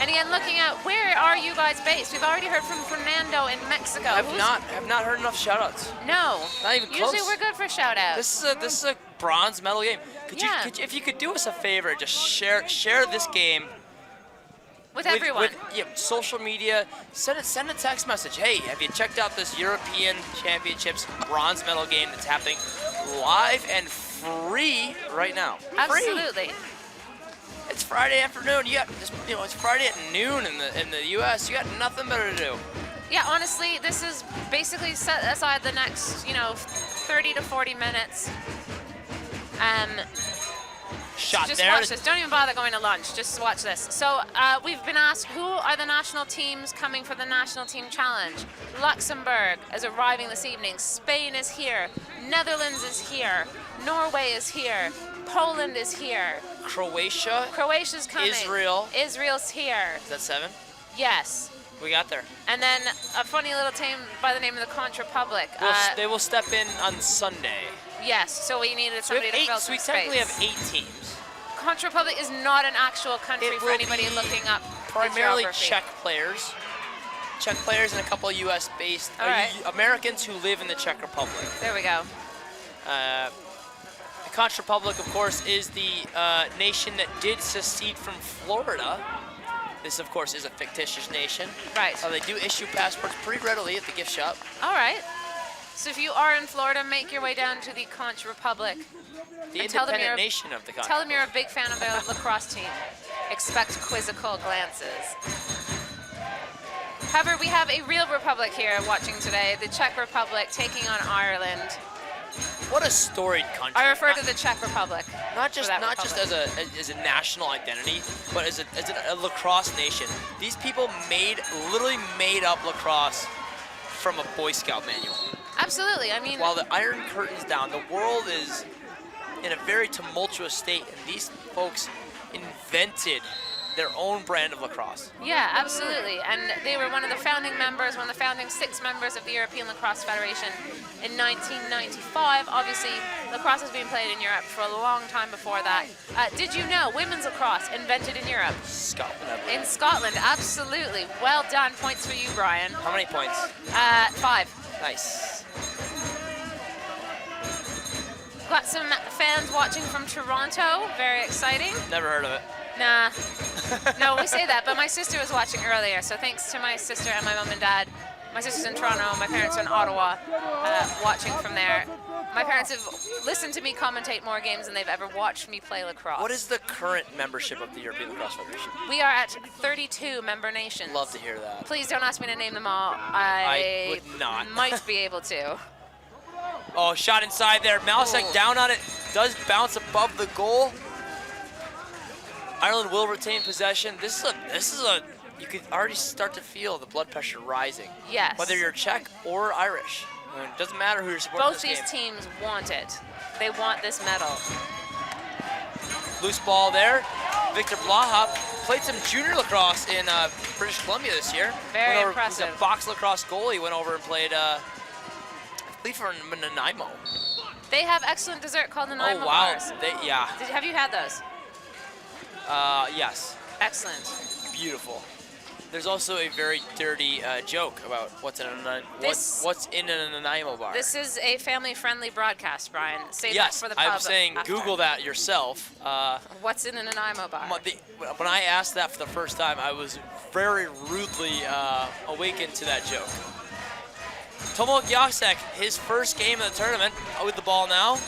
And again, looking at where are you guys based? We've already heard from Fernando in Mexico. Have not heard enough shout-outs. No. Not even close. Usually we're good for shout-outs. This is a bronze medal game. If you could do us a favor, just share this game with everyone. Social media. Send a text message. Hey, have you checked out this European Championships bronze medal game that's happening live and free right now? Absolutely. Free. It's Friday afternoon. It's Friday at noon in the U.S. You got nothing better to do. Yeah, honestly, this is basically set aside the next 30 to 40 minutes. Just watch this. Don't even bother going to lunch. Just watch this. So we've been asked, who are the national teams coming for the National Team Challenge? Luxembourg is arriving this evening. Spain is here. Netherlands is here. Norway is here. Poland is here. Croatia's coming. Israel's here. Is that 7? Yes. We got there. And then a funny little team by the name of the Czech Republic. They will step in on Sunday. Yes, so we needed So we somebody have to fill we some technically space. have 8 teams. Conch Republic is not an actual country It for will anybody be looking up primarily the geography. Czech players. Czech players and a couple of U.S.-based All right. Americans who live in the Czech Republic. There we go. The Conch Republic, of course, is the nation that did secede from Florida. This, of course, is a fictitious nation. Right. They do issue passports pretty readily at the gift shop. All right. So if you are in Florida, make your way down to the Conch Republic. The And tell them independent you're- nation of the Conch Tell them you're a Republic. big fan of the lacrosse team. Expect quizzical glances. However, we have a real republic here watching today, the Czech Republic taking on Ireland. What a storied country. I refer to the Czech Republic. Not just for that as a national identity, but as a lacrosse nation. These people literally made up lacrosse from a Boy Scout manual. Absolutely. I mean, While the Iron Curtain's down, the world is in a very tumultuous state, and these folks invented their own brand of lacrosse. yeah, absolutely. And they were one of the founding members, one of the founding 6 members of the European Lacrosse Federation in 1995. Obviously, lacrosse has been played in Europe for a long time before that. Did you know women's lacrosse invented in Europe? Scotland, I believe. In Scotland, absolutely. Well done. Points for you, Brian. How many points? 5. Nice. Got some fans watching from Toronto. Very exciting. Never heard of it. Nah. No, we say that, but my sister was watching earlier, so thanks to my sister and my mom and dad. My sister's in Toronto, my parents are in Ottawa, watching from there. My parents have listened to me commentate more games than they've ever watched me play lacrosse. What is the current membership of the European Lacrosse Federation? We are at 32 member nations. Love to hear that. Please don't ask me to name them all. I would not. Might be able to. Oh, shot inside there. Malasek down on it. Does bounce above the goal. Ireland will retain possession. This is a. You could already start to feel the blood pressure rising. Yes. Whether you're Czech or Irish, I mean, it doesn't matter who you're supporting. Both in this these game. teams want it. They want this medal. Loose ball there. Victor Blaha played some junior lacrosse in British Columbia this year. Very impressive. He's impressive. a box lacrosse goalie. Went over and played. I believe for Nanaimo. They have excellent dessert called the Nanaimo Oh wow. bars. Yeah. Have you had those? Yes. Excellent. Beautiful. There's also a very dirty joke about what's in a Nanaimo bar. This is a family-friendly broadcast, Brian. Save that Yes, for the pub. I was saying after. Google that yourself. What's in a Nanaimo bar? When I asked that for the first time, I was very rudely awakened to that joke. Tomo Jacek, his first game of the tournament, with the ball now.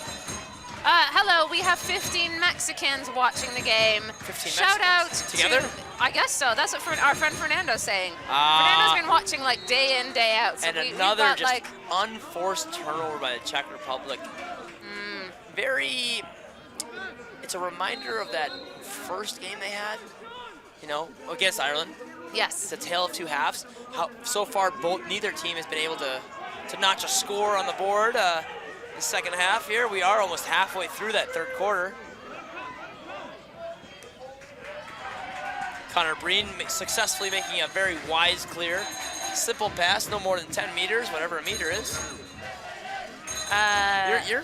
Hello, we have 15 Mexicans watching the game. 15 Shout out Mexicans? Together? I guess so. That's what our friend Fernando's saying. Ah. Fernando's been watching like day in, day out. So And we've another got, just like, unforced turnover by the Czech Republic. It's a reminder of that first game they had, against Ireland. yes. It's a tale of two halves. How so far neither team has been able to not just score on the board. The second half here, we are almost halfway through that third quarter. Connor Breen successfully making a very wise clear. Simple pass, no more than 10 meters, whatever a meter is. You're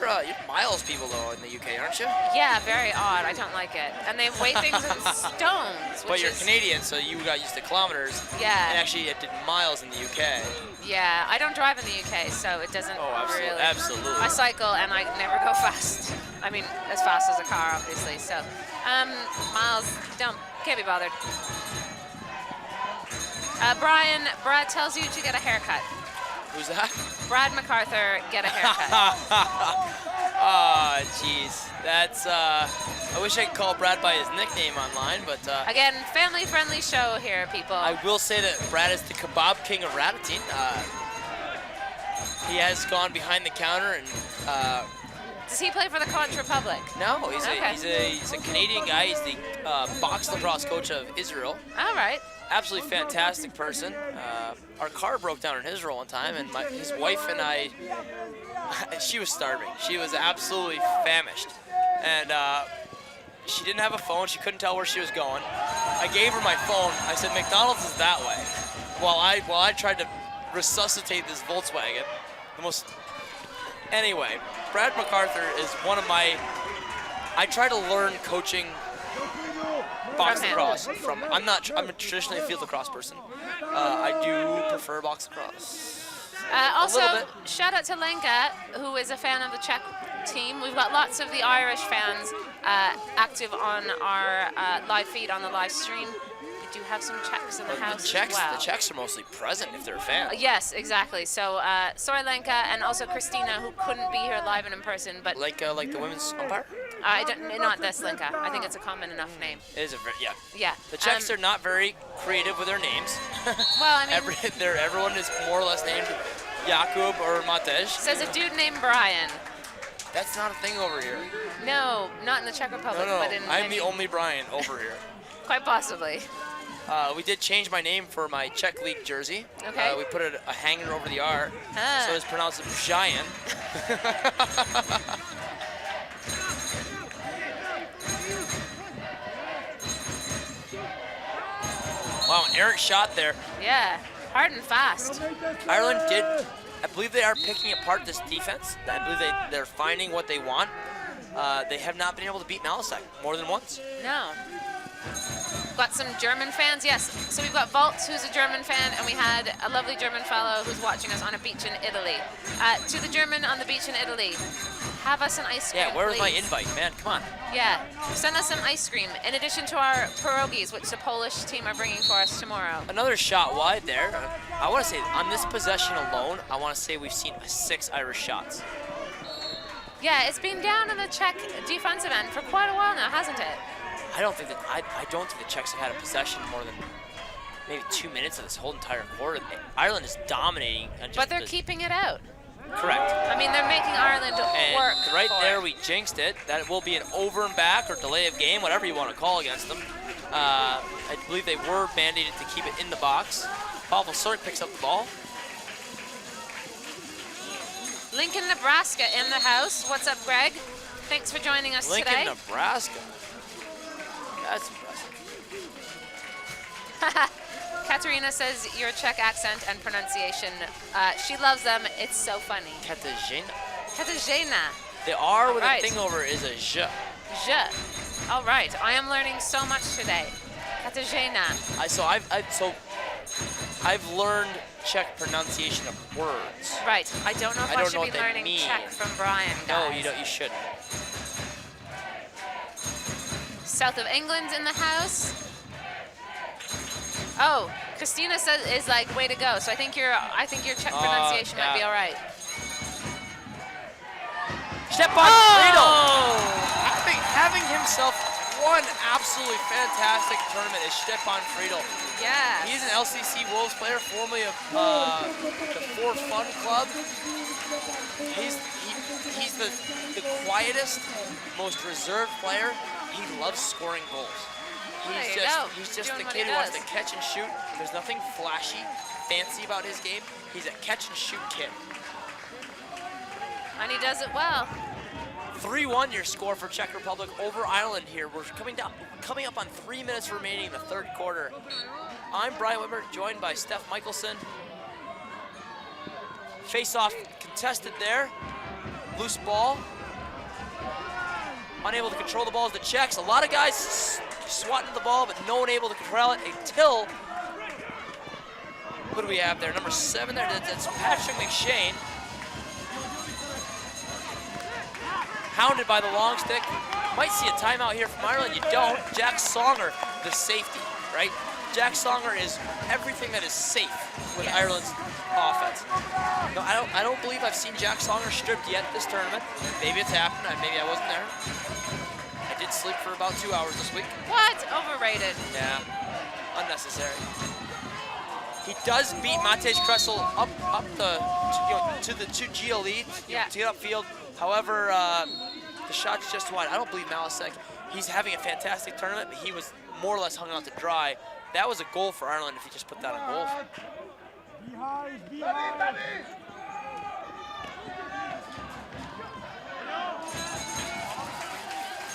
miles people though in the UK, aren't you? Yeah, very odd. I don't like it. And they weigh things in stones. But which you're is, Canadian, so you got used to kilometers. Yeah. And actually, it did miles in the UK. Yeah, I don't drive in the UK, so it doesn't Oh, absolutely. really. Absolutely. I cycle and I never go fast. I mean, as fast as a car, obviously. So, miles, can't be bothered. Brad tells you to get a haircut. Who's that? Brad MacArthur, get a haircut. Oh, jeez. That's, I wish I could call Brad by his nickname online, but Again, family-friendly show here, people. I will say that Brad is the kebab king of Ratatin. He has gone behind the counter and, Does he play for the Conch Republic? no, Okay. he's a Canadian guy. He's the box lacrosse coach of Israel. All right. Absolutely fantastic person. Our car broke down in Israel one time, and his wife and I, she was starving. She was absolutely famished. And she didn't have a phone. She couldn't tell where she was going. I gave her my phone. I said, McDonald's is that way. While I tried to resuscitate this Volkswagen, the most Anyway, Brad MacArthur is one of my. I try to learn coaching box From him. lacrosse from. I'm traditionally a field lacrosse person. I do prefer box lacrosse. Also, little bit. shout out to Lenka, who is a fan of the Czech team. We've got lots of the Irish fans active on our live feed on the live stream. We do have some Czechs in the house as well. The Czechs are mostly present if they're a fan. Yes, exactly. So, sorry, Lenka, and also Christina, who couldn't be here live and in person, but Like the women's umpire? not this Lenka. I think it's a common enough name. It is yeah. Yeah. The Czechs are not very creative with their names. Well, I mean, Everyone is more or less named Jakub or Matej. says a dude named Brian. That's not a thing over here. No, not in the Czech Republic, No, but in I'm the only Brian over here. quite possibly. We did change my name for my Czech League jersey. Okay. We put a hanger over the R, Ah. so it's pronounced Giant. Wow, an errant shot there. Yeah, hard and fast. Ireland did, I believe they are picking apart this defense. I believe they're finding what they want. They have not been able to beat Malasek more than once. No. Got some German fans, yes. So we've got Volts, who's a German fan, and we had a lovely German fellow who's watching us on a beach in Italy. To the German on the beach in Italy, have us an ice cream, Yeah, where's my please. invite, man? Come on. Yeah, send us some ice cream, in addition to our pierogies, which the Polish team are bringing for us tomorrow. Another shot wide there. I want to say, on this possession alone, I want to say we've seen 6 Irish shots. Yeah, it's been down in the Czech defensive end for quite a while now, hasn't it? I don't think the Czechs have had a possession more than maybe 2 minutes of this whole entire quarter. Ireland is dominating. And But they're keeping it out. Correct. I mean, they're making Ireland And work right for there, it. we jinxed it. That will be an over and back or delay of game, whatever you want to call against them. I believe they were mandated to keep it in the box. Pavel Sork picks up the ball. Lincoln, Nebraska in the house. What's up, Greg? Thanks for joining us Lincoln, today. Nebraska. That's impressive. Katerina says your Czech accent and pronunciation. She loves them. It's so funny. Katarzyna. Katarzyna. The R with Right. a thing over is a J. Je. All right. I am learning so much today. Katarzyna. I've learned Czech pronunciation of words. Right. I don't know if I don't should know be what they learning mean. Czech from Brian, No, guys. you don't. You shouldn't. South of England's in the house. Oh, Christina says is like way to go. So I think your Czech pronunciation might be yeah. all right. Stepan Oh! Friedel, having himself one absolutely fantastic tournament is Stepan Friedel. Yeah. He's an LCC Wolves player, formerly of the For Fun Club. He's the quietest, most reserved player. He loves scoring goals. He's just Doing the what kid he who wants does. to catch and shoot. There's nothing flashy, fancy about his game. He's a catch and shoot kid. And he does it well. 3-1 your score for Czech Republic over Ireland here. We're coming up on 3 minutes remaining in the third quarter. I'm Brian Wimmer, joined by Steph Michelson. Face-off contested there. Loose ball. Unable to control the ball is the Czechs. A lot of guys swatting the ball, but no one able to control it until, who do we have there? Number 7 there, that's Patrick McShane. Hounded by the long stick. Might see a timeout here from Ireland. You don't. Jack Songer, the safety, right? Jack Songer is everything that is safe with Ireland's offense. No, I don't believe I've seen Jack Songer stripped yet this tournament. Maybe it's happened. Maybe I wasn't there. I did sleep for about 2 hours this week. What? Overrated. Yeah, unnecessary. He does beat Matej Kressel up the to GLE to get upfield. However, the shot's just wide. I don't believe Malasek. He's having a fantastic tournament, but he was more or less hung out to dry. That was a goal for Ireland if he just put that on goal.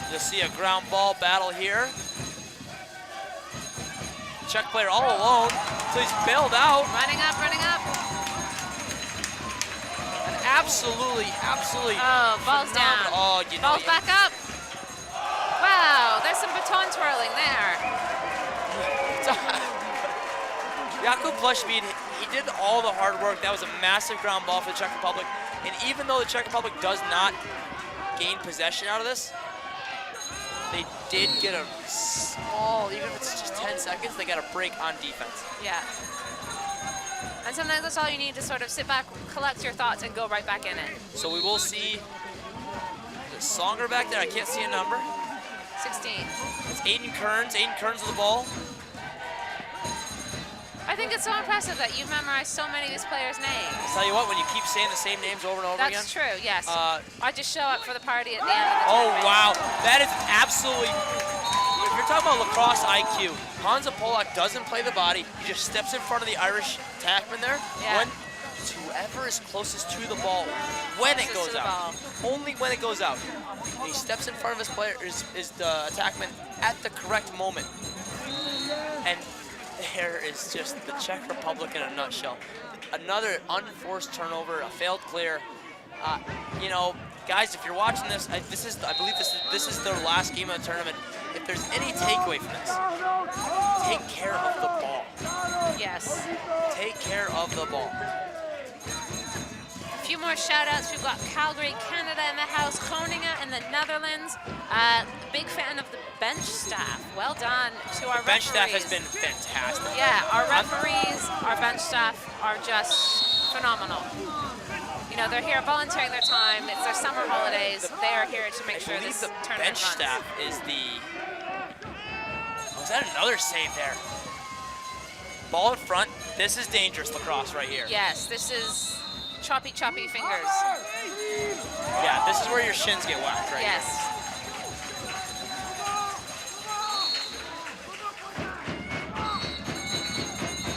You'll see a ground ball battle here. Czech player all alone, so he's bailed out. Running up, running up. An absolutely. Oh, ball's down. phenomenal. Oh, you know, Ball's back up. Wow, there's some baton twirling there. Jakub Plushbeed, he did all the hard work. That was a massive ground ball for the Czech Republic. And even though the Czech Republic does not gain possession out of this, they did get a small, even if it's just 10 seconds, they got a break on defense. Yeah. And sometimes that's all you need to sort of sit back, collect your thoughts, and go right back in it. So we will see the Songer back there. I can't see a number. 16. It's Aiden Kearns. Aiden Kearns with the ball. I think it's so impressive that you've memorized so many of these players' names. I'll tell you what, when you keep saying the same names over and over again. That's true, yes. I just show up for the party at the end of the Oh, tournament. wow. That is absolutely, if you're talking about lacrosse IQ, Hansa Polak doesn't play the body. He just steps in front of the Irish attackman there. Yeah. When whoever is closest to the ball, when it goes out. Only when it goes out. And he steps in front of his player, is the attackman at the correct moment. And there is just the Czech Republic in a nutshell. Another unforced turnover, a failed clear. You know, guys, if you're watching this, I believe this is their last game of the tournament. If there's any takeaway from this, take care of the ball. Yes. Take care of the ball. A few more shout-outs. We've got Calgary, Canada in the house, Groningen in the Netherlands. Big fan of the bench staff. Well done to our Bench staff referees. has been fantastic. Yeah, our referees, our bench staff are just phenomenal. You know, they're here volunteering their time. It's their summer holidays. They are here to make sure this the tournament bench runs. staff is the... Was that another save there? Ball in front. This is dangerous lacrosse right here. Yes, this is choppy fingers. Yeah, this is where your shins get whacked right Yes. here.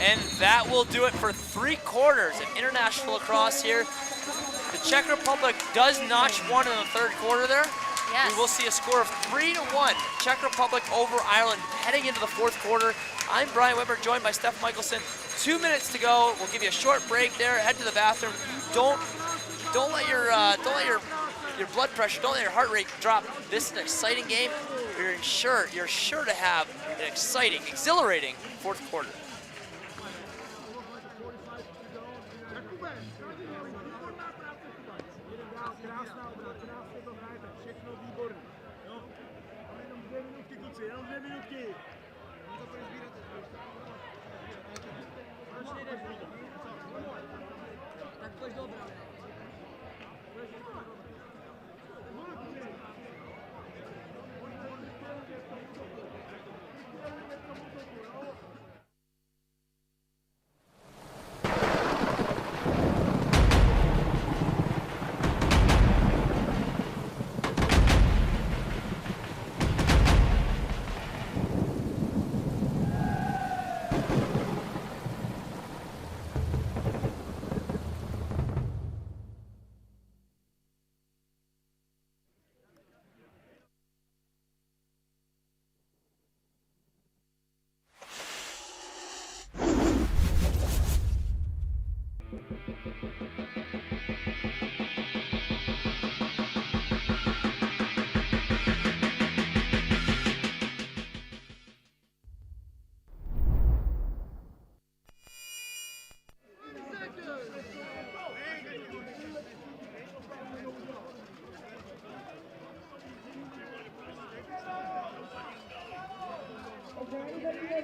And that will do it for 3/4 of international lacrosse here. The Czech Republic does notch one in the third quarter there. Yes. We will see a score of 3-1. Czech Republic over Ireland heading into the fourth quarter. I'm Brian Weber, joined by Steph Michelson. 2 minutes to go. We'll give you a short break there. Head to the bathroom. Don't let your blood pressure, don't let your heart rate drop. This is an exciting game. You're sure to have an exciting, exhilarating fourth quarter.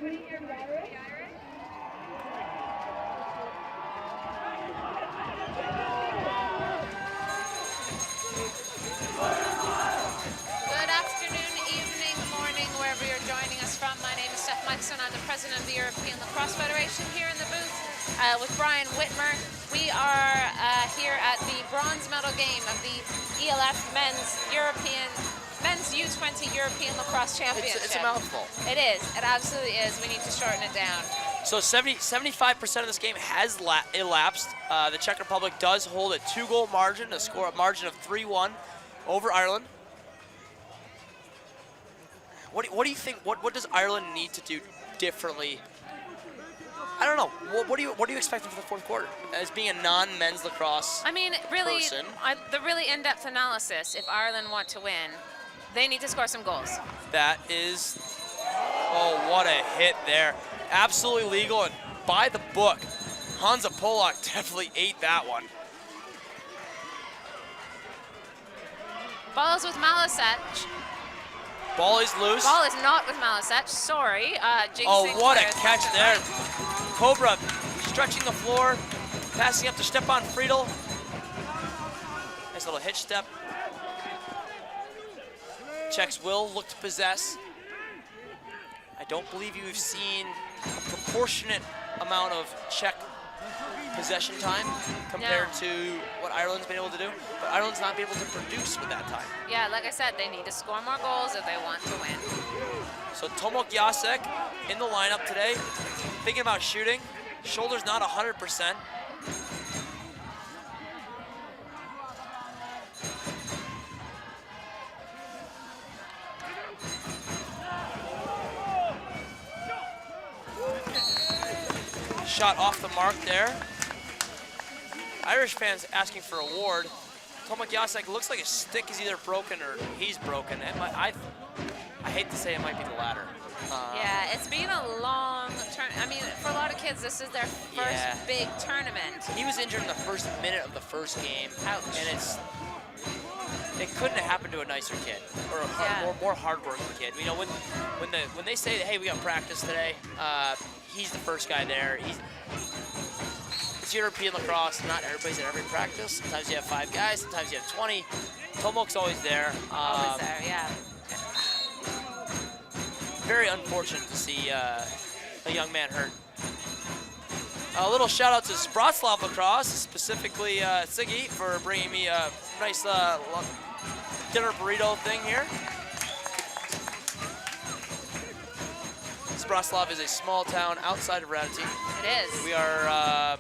Good afternoon, evening, morning, wherever you're joining us from. My name is Steph Michelson. I'm the president of the European Lacrosse Federation here in the booth with Brian Whitmer. We are here at the bronze medal game of the ELF Men's U20 European Lacrosse Championship. It's a mouthful. It is. It absolutely is. We need to shorten it down. So 75% of this game has elapsed. The Czech Republic does hold a 2-goal margin, a margin of 3-1 over Ireland. What do you think? What does Ireland need to do differently? I don't know. What are you expecting for the fourth quarter? As being a non-men's lacrosse I mean, really, person. the really in-depth analysis, if Ireland want to win, they need to score some goals. That is, oh, what a hit there. Absolutely legal and by the book. Hansa Polak definitely ate that one. Ball is with Malasech. Ball is loose. Ball is not with Malasech. Sorry. Oh, Jinxing what a players catch left and there. right. Cobra stretching the floor, passing up to Stepan Friedel. Nice little hitch step. Czechs will look to possess. I don't believe you've seen a proportionate amount of Czech possession time compared to what Ireland's been able to do, but Ireland's not been able to produce with that time. Yeah, like I said, they need to score more goals if they want to win. So Tomok Jacek in the lineup today, thinking about shooting. Shoulder's not 100%. Shot off the mark there. Irish fans asking for a ward. Tomok Jacek looks like his stick is either broken or he's broken. I hate to say it might be the latter. Yeah, it's been a long turn. I mean, for a lot of kids, this is their first big tournament. He was injured in the first minute of the first game. Ouch. And it couldn't have happened to a nicer kid or a more hardworking kid. You know, when they say, hey, we got practice today, he's the first guy there. It's European lacrosse. Not everybody's at every practice. Sometimes you have 5 guys. Sometimes you have 20. Tomok's always there. Always there, yeah. Very unfortunate to see a young man hurt. A little shout out to Wrocław Lacrosse, specifically Siggy, for bringing me a nice dinner burrito thing here. Wrocław is a small town outside of Radetin. It is. We are, I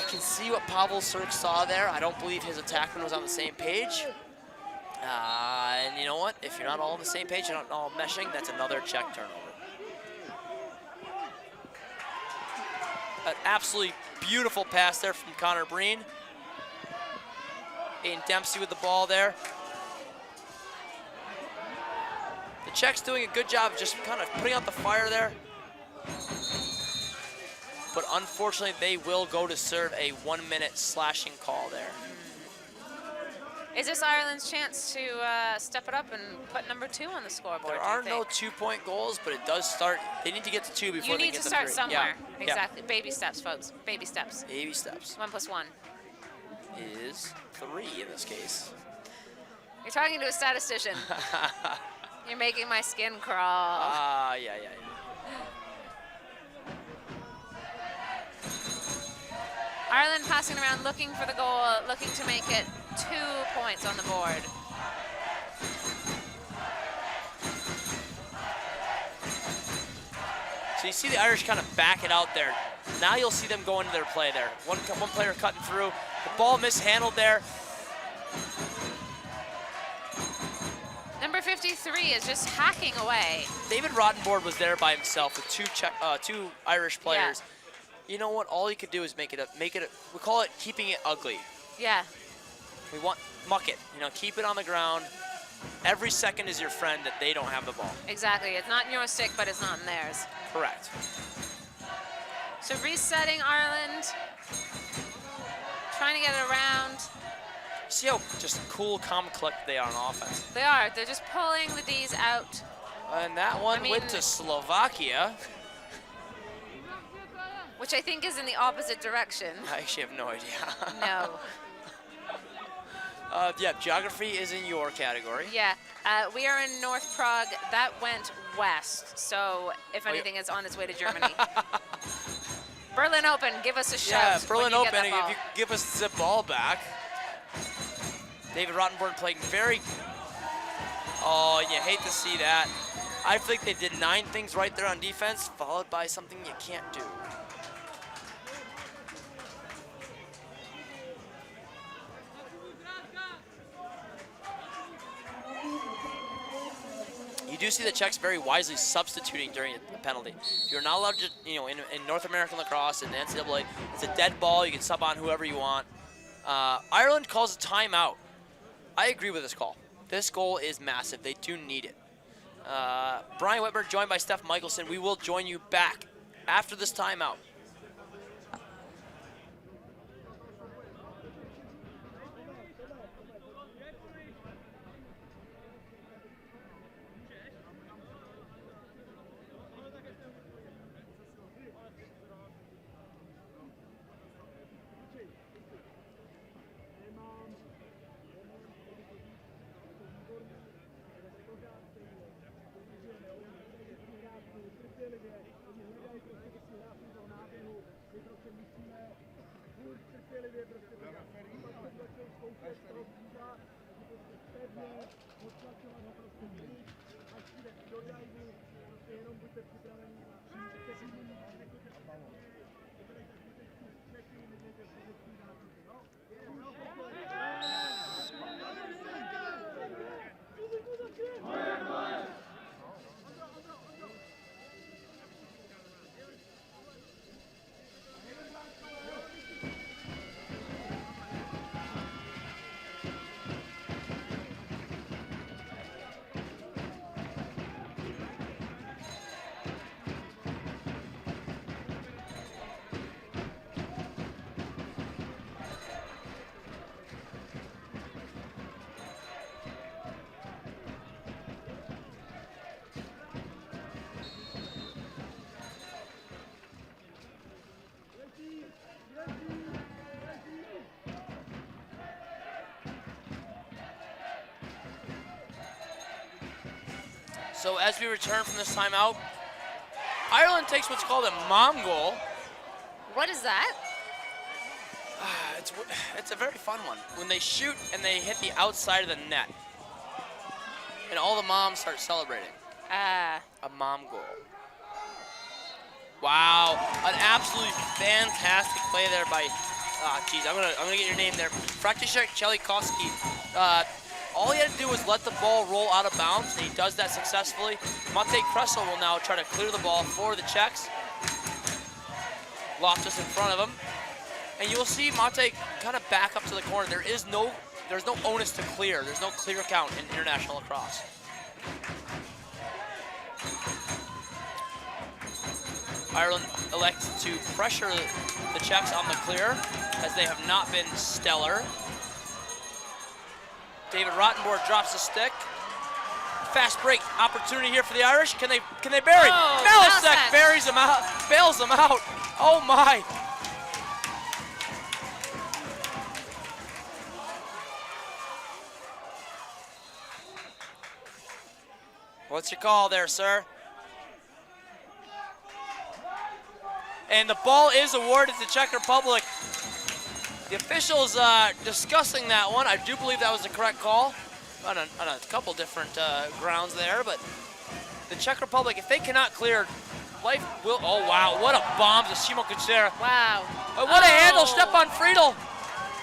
can see what Pavel Sirk saw there. I don't believe his attackman was on the same page. And you know what? If you're not all on the same page, you're not all meshing, that's another Czech turnover. An absolutely beautiful pass there from Connor Breen. Aiden Dempsey with the ball there. The Czechs doing a good job of just kind of putting out the fire there. But unfortunately, they will go to serve a 1-minute slashing call there. Is this Ireland's chance to step it up and put number 2 on the scoreboard? There are no 2-point goals, but it does start. They need to get to 2 before they get to 3. You need to start somewhere. Yeah. Exactly. Yeah. Baby steps, folks. Baby steps. Baby steps. 1 + 1 is 3 in this case. You're talking to a statistician. You're making my skin crawl. Yeah. Ireland passing around, looking for the goal, looking to make it 2 points on the board. So you see the Irish kind of back it out there. Now you'll see them go into their play there. One player cutting through. The ball mishandled there. Number 53 is just hacking away. David Rottenborg was there by himself with two Irish players. Yeah. You know what? All you could do is make it. We call it keeping it ugly. Yeah. We want muck it. You know, keep it on the ground. Every second is your friend that they don't have the ball. Exactly. It's not in your stick, but it's not in theirs. Correct. So resetting Ireland, trying to get it around. See how just cool, calm, collected they are on offense. They are. They're just pulling the D's out. And that one went to Slovakia. Which I think is in the opposite direction. I actually have no idea. No. Yeah, geography is in your category. Yeah, we are in North Prague. That went west, so if anything, it's on its way to Germany. Berlin Open, give us a shout. Yeah, Berlin Open, if ball. you give us the ball back. David Rottenborg playing very, oh, you hate to see that. I think they did 9 things right there on defense, followed by something you can't do. do see the Czechs very wisely substituting during a penalty. You're not allowed to, in North American lacrosse and the NCAA, it's a dead ball. You can sub on whoever you want. Ireland calls a timeout. I agree with this call. This goal is massive. They do need it. Brian Whitmer joined by Steph Michelson. We will join you back after this timeout. So as we return from this timeout, Ireland takes what's called a mom goal. What is that? It's a very fun one. When they shoot and they hit the outside of the net, and all the moms start celebrating. A mom goal. Wow, an absolutely fantastic play there by. I'm gonna get your name there. Franciszek Czelikowski. All he had to do was let the ball roll out of bounds, and he does that successfully. Matej Kressel will now try to clear the ball for the Czechs. Loftus in front of him. And you'll see Matej kind of back up to the corner. There's no onus to clear. There's no clear count in international lacrosse. Ireland elects to pressure the Czechs on the clear, as they have not been stellar. David Rottenborg drops the stick. Fast break opportunity here for the Irish. Can they bury? Oh, Malasek buries him out, bails him out. Oh my. What's your call there, sir? And the ball is awarded to Czech Republic. The officials discussing that one. I do believe that was the correct call on a couple different grounds there, but the Czech Republic, if they cannot clear, life will. Oh wow, what a bomb to Šimo Kučera. Wow. What a handle, Stefan Friedel.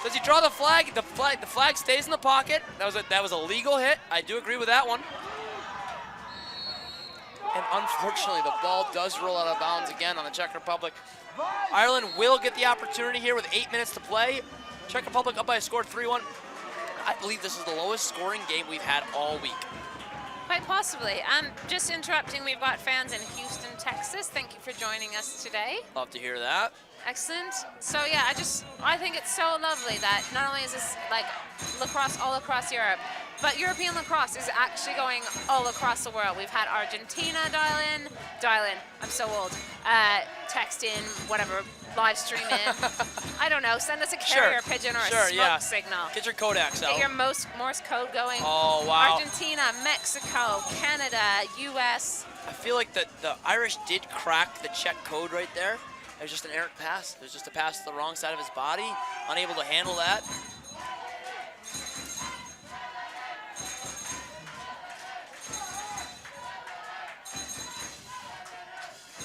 Does he draw the flag? The flag stays in the pocket. That was a legal hit. I do agree with that one. And unfortunately, the ball does roll out of bounds again on the Czech Republic. Ireland will get the opportunity here with 8 minutes to play. Czech Republic up by a score 3-1. I believe this is the lowest scoring game we've had all week. Quite possibly. Just interrupting, we've got fans in Houston, Texas. Thank you for joining us today. Love to hear that. Excellent. So yeah, I think it's so lovely that not only is this like lacrosse all across Europe, but European lacrosse is actually going all across the world. We've had Argentina dial in, I'm so old, text in, whatever, live stream in. I don't know, send us a carrier pigeon or a smoke signal. Get your Kodaks out. Get your Morse code going. Oh, wow. Argentina, Mexico, Canada, US. I feel like the Irish did crack the Czech code right there. It was just an errant pass. It was just a pass to the wrong side of his body, unable to handle that.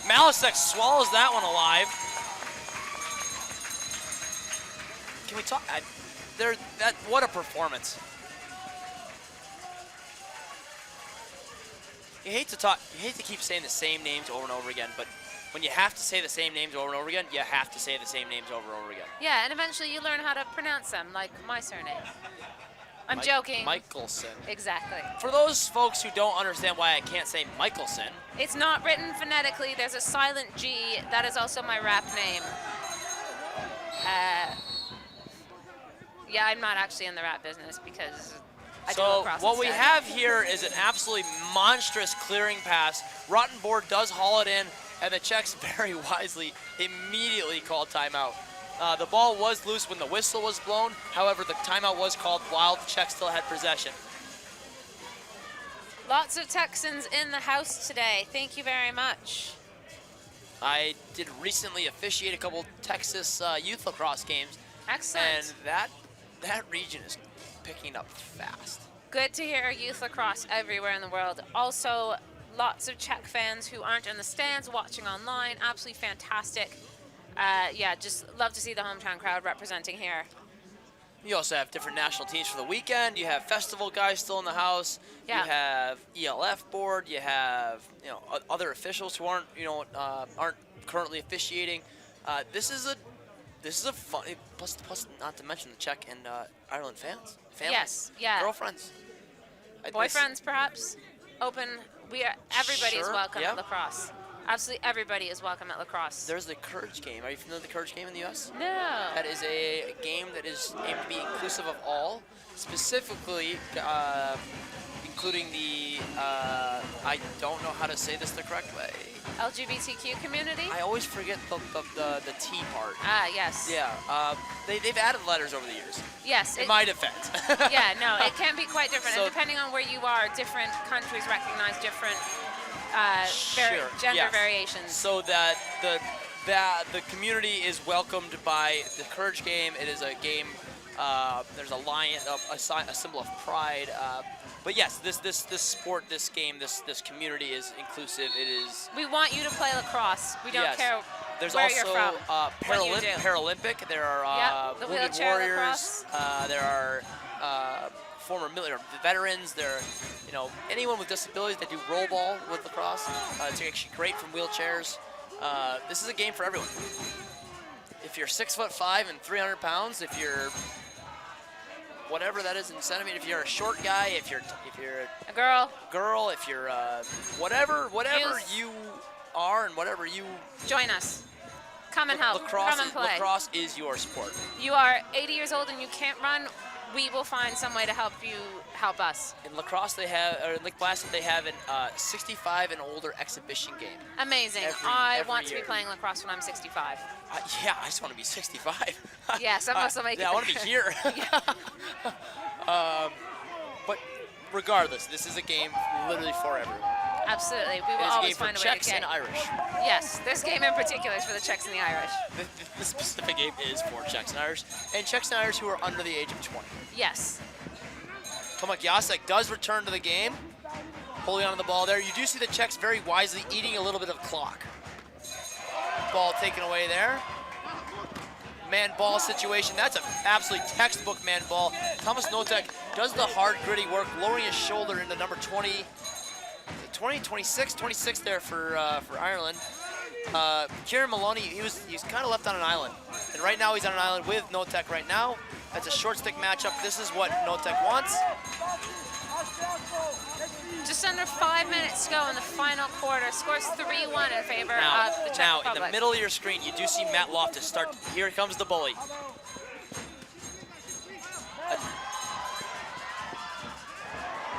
Malasek swallows that one alive. Can we talk? What a performance. You hate to keep saying the same names over and over again, but when you have to say the same names over and over again, you have to say the same names over and over again. Yeah, and eventually you learn how to pronounce them, like my surname. I'm joking. Michelson. Exactly. For those folks who don't understand why I can't say Michelson, It's not written phonetically. There's a silent G. That is also my rap name. Yeah, I'm not actually in the rap business because I do so lacrosse what we instead. have here is an absolutely monstrous clearing pass. Rottenborg does haul it in, and the Czechs very wisely immediately called timeout. The ball was loose when the whistle was blown. However, the timeout was called while the Czechs still had possession. Lots of Texans in the house today. Thank you very much. I did recently officiate a couple Texas youth lacrosse games, Excellent. and that region is picking up fast. Good to hear youth lacrosse everywhere in the world. Also, lots of Czech fans who aren't in the stands watching online. Absolutely fantastic. Yeah, just love to see the hometown crowd representing here. You also have different national teams for the weekend. You have festival guys still in the house. Yeah. You have ELF board. You have other officials who aren't currently officiating. This is a fun. Plus, not to mention the Czech and Ireland fans, families, Yes, yeah. girlfriends, Boyfriends, perhaps. Open. Everybody is Sure, welcome yeah. at lacrosse. Absolutely everybody is welcome at lacrosse. There's the Courage game. Are you familiar with the Courage game in the U.S.? No. That is a game that is aimed to be inclusive of all, specifically including the, I don't know how to say this the correct way. LGBTQ community? I always forget the T part. Ah, yes. Yeah, they've added letters over the years. Yes. In my defense. Yeah, no, it can be quite different. So- And depending on where you are, different countries recognize different Sure, gender yes. variations. So that the community is welcomed by the Courage game. It is a game. There's a lion, a symbol of pride. But yes, this sport, this game, this community is inclusive. It is. We want you to play lacrosse. We don't Yes. care There's where also you're from. what you do. Paralympic. There are Yep, the wounded wheelchair warriors. There are former military veterans. There are anyone with disabilities that do roll ball with lacrosse. It's actually great from wheelchairs. This is a game for everyone. If you're 6'5" and 300 pounds, if you're whatever that is in centimeters, if you're a short guy, if you're A girl, if you're whatever Youth. you are and whatever you join us. Come and help. Come and play. Lacrosse is your sport. You are 80 years old and you can't run, we will find some way to help you help us. In lacrosse, they have, or in Lake Placid, they have a 65 and older exhibition game. Amazing. I want to be year. playing lacrosse when I'm 65. Yeah, I just want to be 65. Yeah, some of us will make yeah, it I want to be here. But regardless, this is a game literally for everyone. Absolutely. We will It's a always game for find a way to Czechs get. and Irish. Yes, this game in particular is for the Czechs and the Irish. This specific game is for Czechs and Irish, and Czechs and Irish who are under the age of 20. Yes. Tomek Jasek does return to the game, holding on to the ball there. You do see the Czechs very wisely eating a little bit of clock. Ball taken away there. Man ball situation. That's an absolutely textbook man ball. Thomas Notek does the hard, gritty work, lowering his shoulder into number 26 there for Ireland. Kieran Maloney, he's kind of left on an island. And right now he's on an island with Notek right now. That's a short stick matchup. This is what Notek wants. Just under 5 minutes to go in the final quarter. Scores 3-1 in favor of the Czech Now, Republic. in the middle of your screen, you do see Matt Loftus start. Here comes the bully.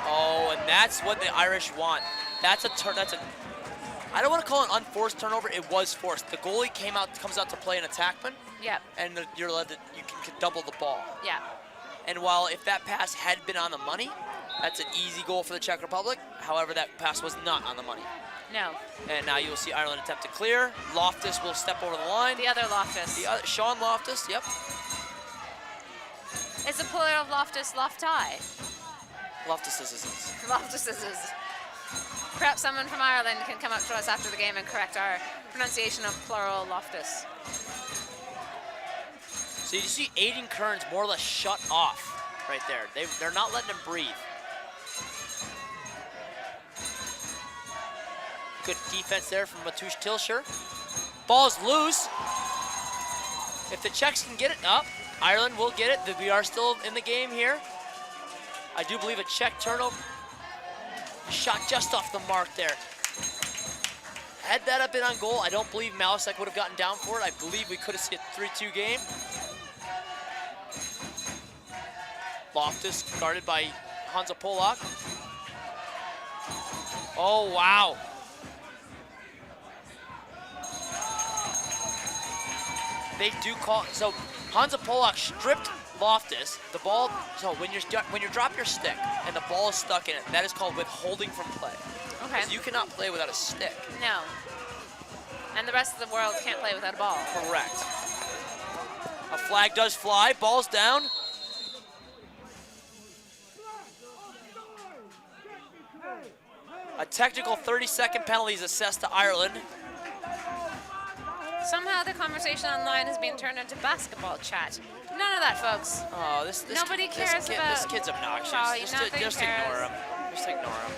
Oh, and that's what the Irish want. That's a I don't want to call it an unforced turnover. It was forced. The goalie comes out to play an attackman, Yep. and you can double the ball. Yeah. And while if that pass had been on the money, that's an easy goal for the Czech Republic. However, that pass was not on the money. No. And now you'll see Ireland attempt to clear. Loftus will step over the line. The other Loftus. The other, Sean Loftus, yep. It's a plural of Loftus, Lofti. Loftus is. Loftuses. Perhaps someone from Ireland can come up to us after the game and correct our pronunciation of plural Loftus. So you see Aiden Kearns more or less shut off right there. They're not letting him breathe. Good defense there from Matusz Tilsher. Ball's loose. If the Czechs can get it up, Ireland will get it. We are still in the game here. I do believe a Czech turnover. Shot just off the mark there. Had that up been on goal, I don't believe Malasek would have gotten down for it. I believe we could have seen a 3-2 game. Loftus guarded by Hansa Polak. Oh, wow. They do call, so Hansa Polak stripped Loftus. The ball, so when you drop your stick and the ball is stuck in it, that is called withholding from play. Okay. 'Cause you cannot play without a stick. No. And the rest of the world can't play without a ball. Correct. A flag does fly, ball's down. A technical 30-second penalty is assessed to Ireland. Somehow the conversation online has been turned into basketball chat. None of that, folks. Oh, this Nobody cares about. This kid's obnoxious. Oh, just nothing just cares. ignore him. Just ignore him.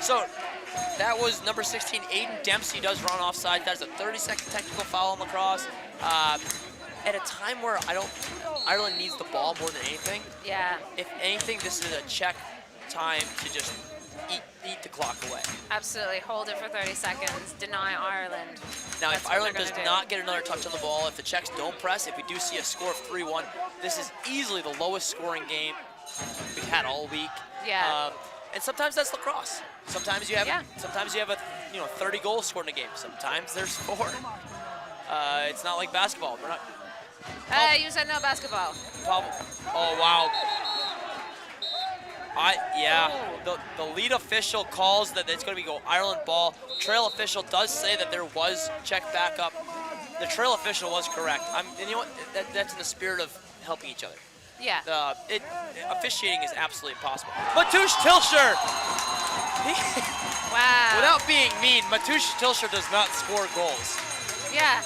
So that was number 16, Aiden Dempsey does run offside. That's a 30-second technical foul on Lacrosse. At a time where Ireland needs the ball more than anything. Yeah. If anything, this is a Czech time to just eat the clock away. Absolutely. Hold it for 30 seconds. Deny Ireland. Now, That's if what Ireland they're does gonna do. not get another touch on the ball, if the Czechs don't press, if we do see a score of 3-1, this is easily the lowest scoring game we've had all week. Yeah. And sometimes that's lacrosse. Sometimes you have Yeah. sometimes you have a 30 goals scored in a game. Sometimes there's 4. It's not like basketball. We're not. You said no basketball. Oh wow. The lead official calls that it's going to go Ireland ball. Trail official does say that there was Czech backup. The trail official was correct. And you know what? That's in the spirit of helping each other. Yeah. Officiating is absolutely impossible. Matusz Tilsher! Wow. Without being mean, Matusz Tilsher does not score goals. Yeah.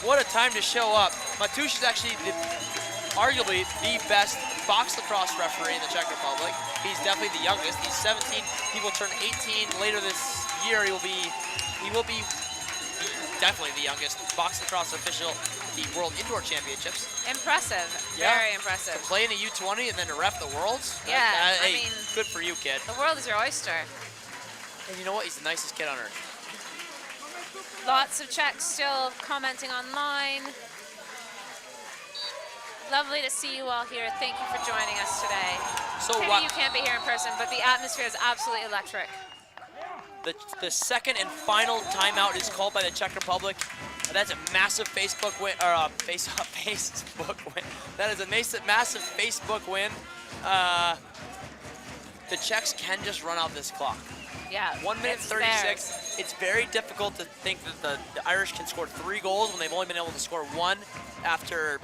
What a time to show up. Matusz is actually arguably the best box lacrosse referee in the Czech Republic. He's definitely the youngest. He's 17. He will turn 18 later this year. He will be definitely the youngest box lacrosse official at the World Indoor Championships. Impressive. Yeah. Very impressive. To play in the U20 and then to ref the Worlds. Yeah, I Hey, mean- good for you, kid. The world is your oyster. And you know what? He's the nicest kid on earth. Lots of Czechs still commenting online. Lovely to see you all here. Thank you for joining us today. So Maybe you can't be here in person, but the atmosphere is absolutely electric. The second and final timeout is called by the Czech Republic. That's a massive Facebook win, or Facebook win. That is a massive Facebook win. The Czechs can just run out this clock. Yeah. 1 minute it's 36. theirs. It's very difficult to think that the Irish can score 3 goals when they've only been able to score 1 after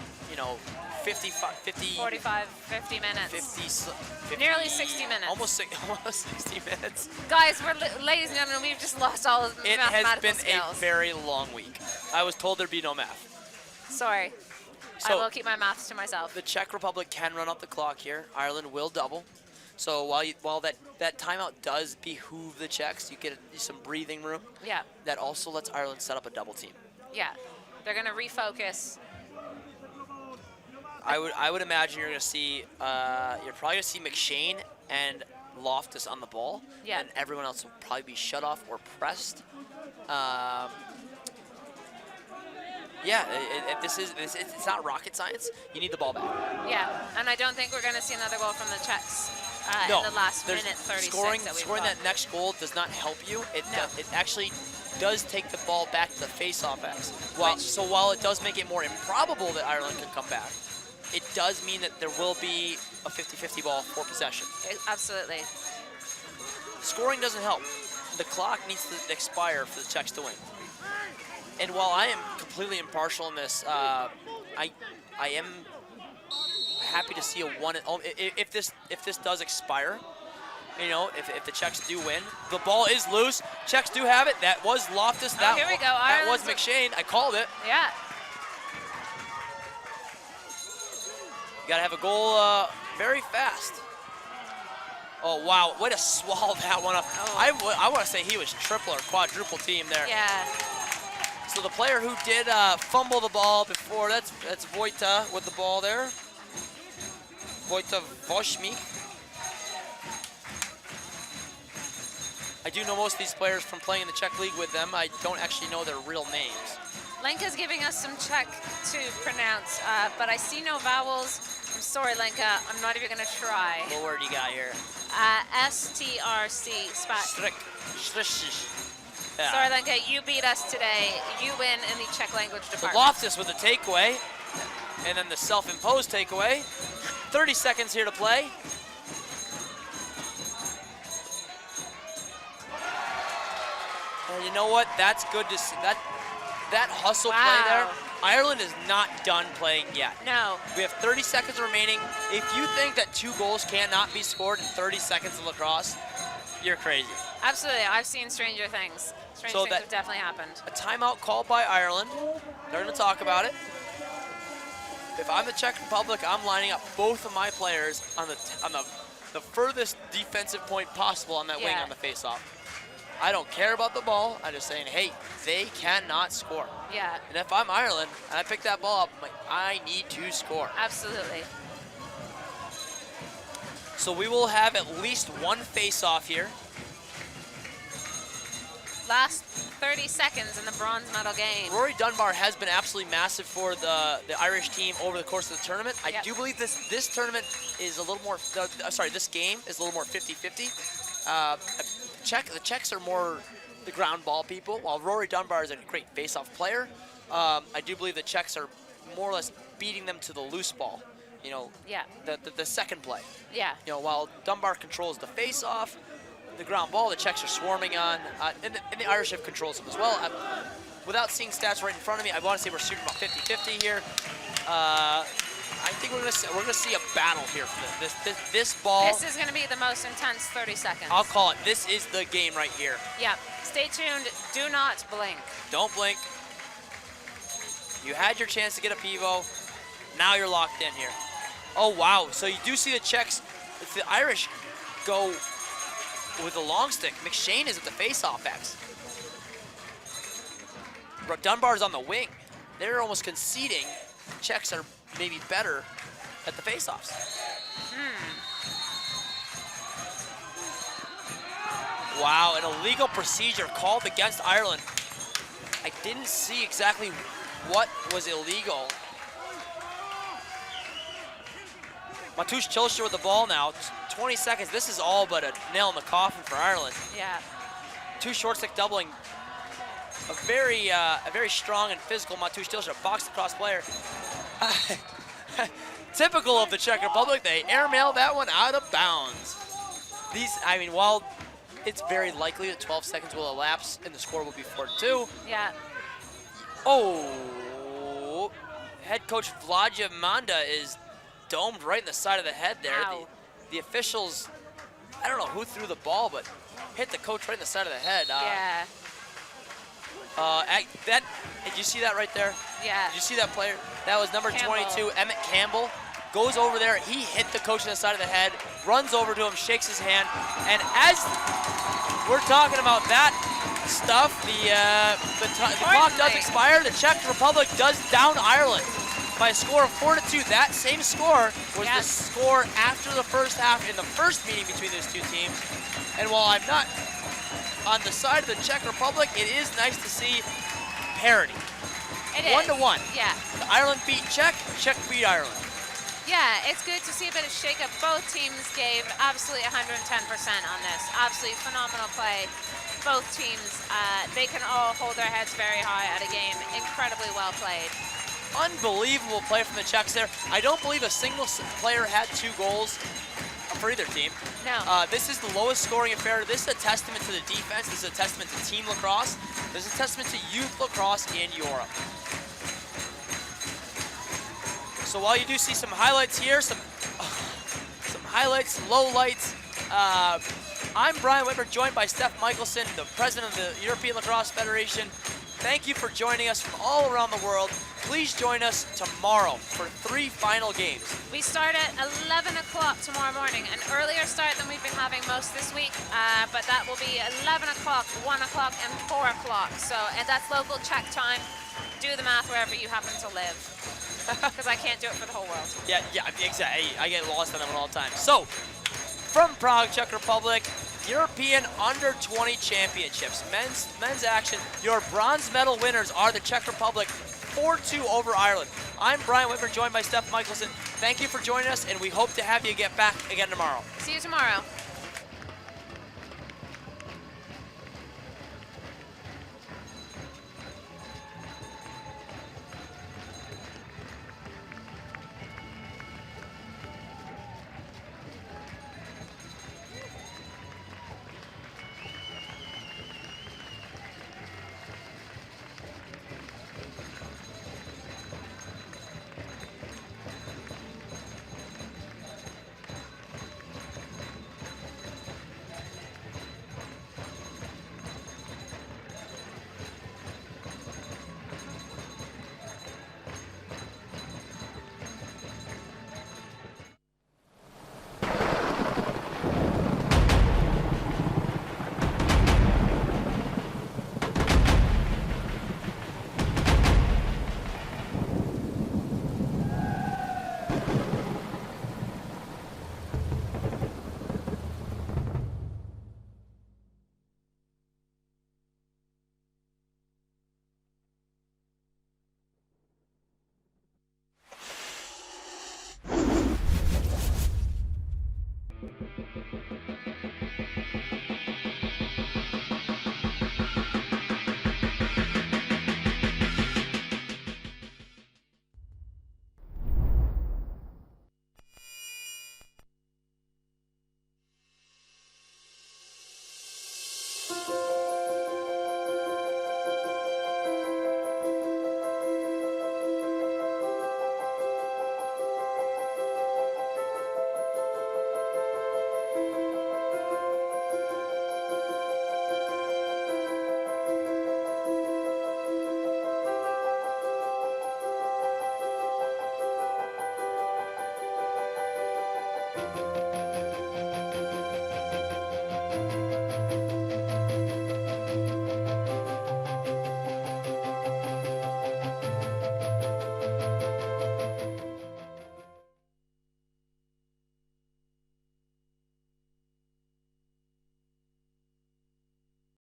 50, 45, 50 minutes. 50 Nearly 60 minutes. Almost 60 minutes. Guys, ladies and gentlemen, we've just lost all of It has mathematical been skills. a very long week. I was told there'd be no math. Sorry. I So will keep my maths to myself. the Czech Republic can run up the clock here. Ireland will double. So while that timeout does behoove the Czechs, you get some breathing room. Yeah. That also lets Ireland set up a double team. Yeah. They're going to refocus. I would imagine you're probably gonna see McShane and Loftus on the ball. Yeah. And everyone else will probably be shut off or pressed. It's not rocket science. You need the ball back. Yeah. And I don't think we're going to see another goal from the Czechs No, in the last there's- minute 36 scoring that we've scoring got. that next goal does not help you. It No. it actually does take the ball back to the face-off X. While it does make it more improbable that Ireland can come back, it does mean that there will be a 50-50 ball for possession. Absolutely. Scoring doesn't help. The clock needs to expire for the Czechs to win. And while I am completely impartial in this, I am happy to see a one. If this does expire, if the Czechs do win, the ball is loose. Czechs do have it. That was Loftus. That, here we go. That was Ireland's- McShane. I called it. Yeah. You gotta have a goal very fast. Oh, wow. Way to swallow that one up. Oh. I want to say he was triple or quadruple team there. Yeah. So the player who did fumble the ball before, that's Vojta with the ball there. Vojta Voshmik. I do know most of these players from playing in the Czech league with them. I don't actually know their real names. Lenka's giving us some Czech to pronounce, but I see no vowels. I'm sorry, Lenka. I'm not even going to try. What word you got here? STRC, spot. Strick. Yeah. Sorry, Lenka, you beat us today. You win in the Czech language So department. Loftus with the takeaway, and then the self-imposed takeaway. 30 seconds here to play. And you know what? That's good to see. That hustle play there. Ireland is not done playing yet. No. We have 30 seconds remaining. If you think that 2 goals cannot be scored in 30 seconds of lacrosse, you're crazy. Absolutely. I've seen stranger things. Strange things have definitely happened. A timeout called by Ireland. They're going to talk about it. If I'm the Czech Republic, I'm lining up both of my players on the furthest defensive point possible on that wing on the face-off. I don't care about the ball. I'm just saying, hey, they cannot score. Yeah. And if I'm Ireland and I pick that ball up, I'm like, I need to score. Absolutely. So we will have at least one face-off here. Last 30 seconds in the bronze medal game. Rory Dunbar has been absolutely massive for the Irish team over the course of the tournament. I do believe this tournament is a little more, this game is a little more 50-50. The Czechs are more the ground ball people, while Rory Dunbar is a great face-off player. I do believe the Czechs are more or less beating them to the loose ball. You know, the second play. Yeah. You know, while Dunbar controls the face-off, the ground ball, the Czechs are swarming on, and the Irish have controls them as well. Without seeing stats right in front of me, I want to say we're shooting about 50-50 here. I think we're gonna see a battle here for this ball. This is gonna be the most intense 30 seconds. I'll call it. This is the game right here. Yeah. Stay tuned. Do not blink. Don't blink. You had your chance to get a pivo. Now you're locked in here. Oh wow! So you do see the Czechs, the Irish go with the long stick. McShane is at the face-off X. Dunbar's on the wing. They're almost conceding. The Czechs are maybe better at the face-offs. Wow, an illegal procedure called against Ireland. I didn't see exactly what was illegal. Matusz Chilsher with the ball now. 20 seconds. This is all but a nail in the coffin for Ireland. Yeah. 2 short stick doubling. A very strong and physical Matusz Chilsher, a box across player. Typical of the Czech Republic, they airmail that one out of bounds. While it's very likely that 12 seconds will elapse and the score will be 4-2. Yeah. Oh, head coach Vladja Manda is domed right in the side of the head there. Ow. The officials, I don't know who threw the ball, but hit the coach right in the side of the head. Yeah. Did you see that right there? Yeah. Did you see that player? That was number Campbell. 22, Emmett Campbell. Goes over there, he hit the coach in the side of the head, runs over to him, shakes his hand, and as we're talking about that stuff, the clock does expire. The Czech Republic does down Ireland by a score of 4-2. That same score was the score after the first half in the first meeting between those two teams. And while I'm not on the side of the Czech Republic, it is nice to see parity. It is. 1-1. Yeah. Ireland beat Czech, Czech beat Ireland. Yeah, it's good to see a bit of shake-up. Both teams gave absolutely 110% on this. Absolutely phenomenal play. Both teams, they can all hold their heads very high at a game. Incredibly well played. Unbelievable play from the Czechs there. I don't believe a single player had 2 goals for either team. No. This is the lowest scoring affair. This is a testament to the defense. This is a testament to team lacrosse. This is a testament to youth lacrosse in Europe. So while you do see some highlights here, some highlights, lowlights, I'm Brian Whitmer, joined by Steph Michelson, the president of the European Lacrosse Federation. Thank you for joining us from all around the world. please join us tomorrow for 3 final games. We start at 11 o'clock tomorrow morning, an earlier start than we've been having most this week, but that will be 11 o'clock, 1 o'clock, and 4 o'clock. So that's local Czech time. Do the math wherever you happen to live, because I can't do it for the whole world. Yeah, exactly. I get lost on them all the time. So, from Prague, Czech Republic, European Under-20 Championships. Men's action. Your bronze medal winners are the Czech Republic, 4-2 over Ireland. I'm Brian Whitmer, joined by Steph Michelson. Thank you for joining us, and we hope to have you get back again tomorrow. See you tomorrow.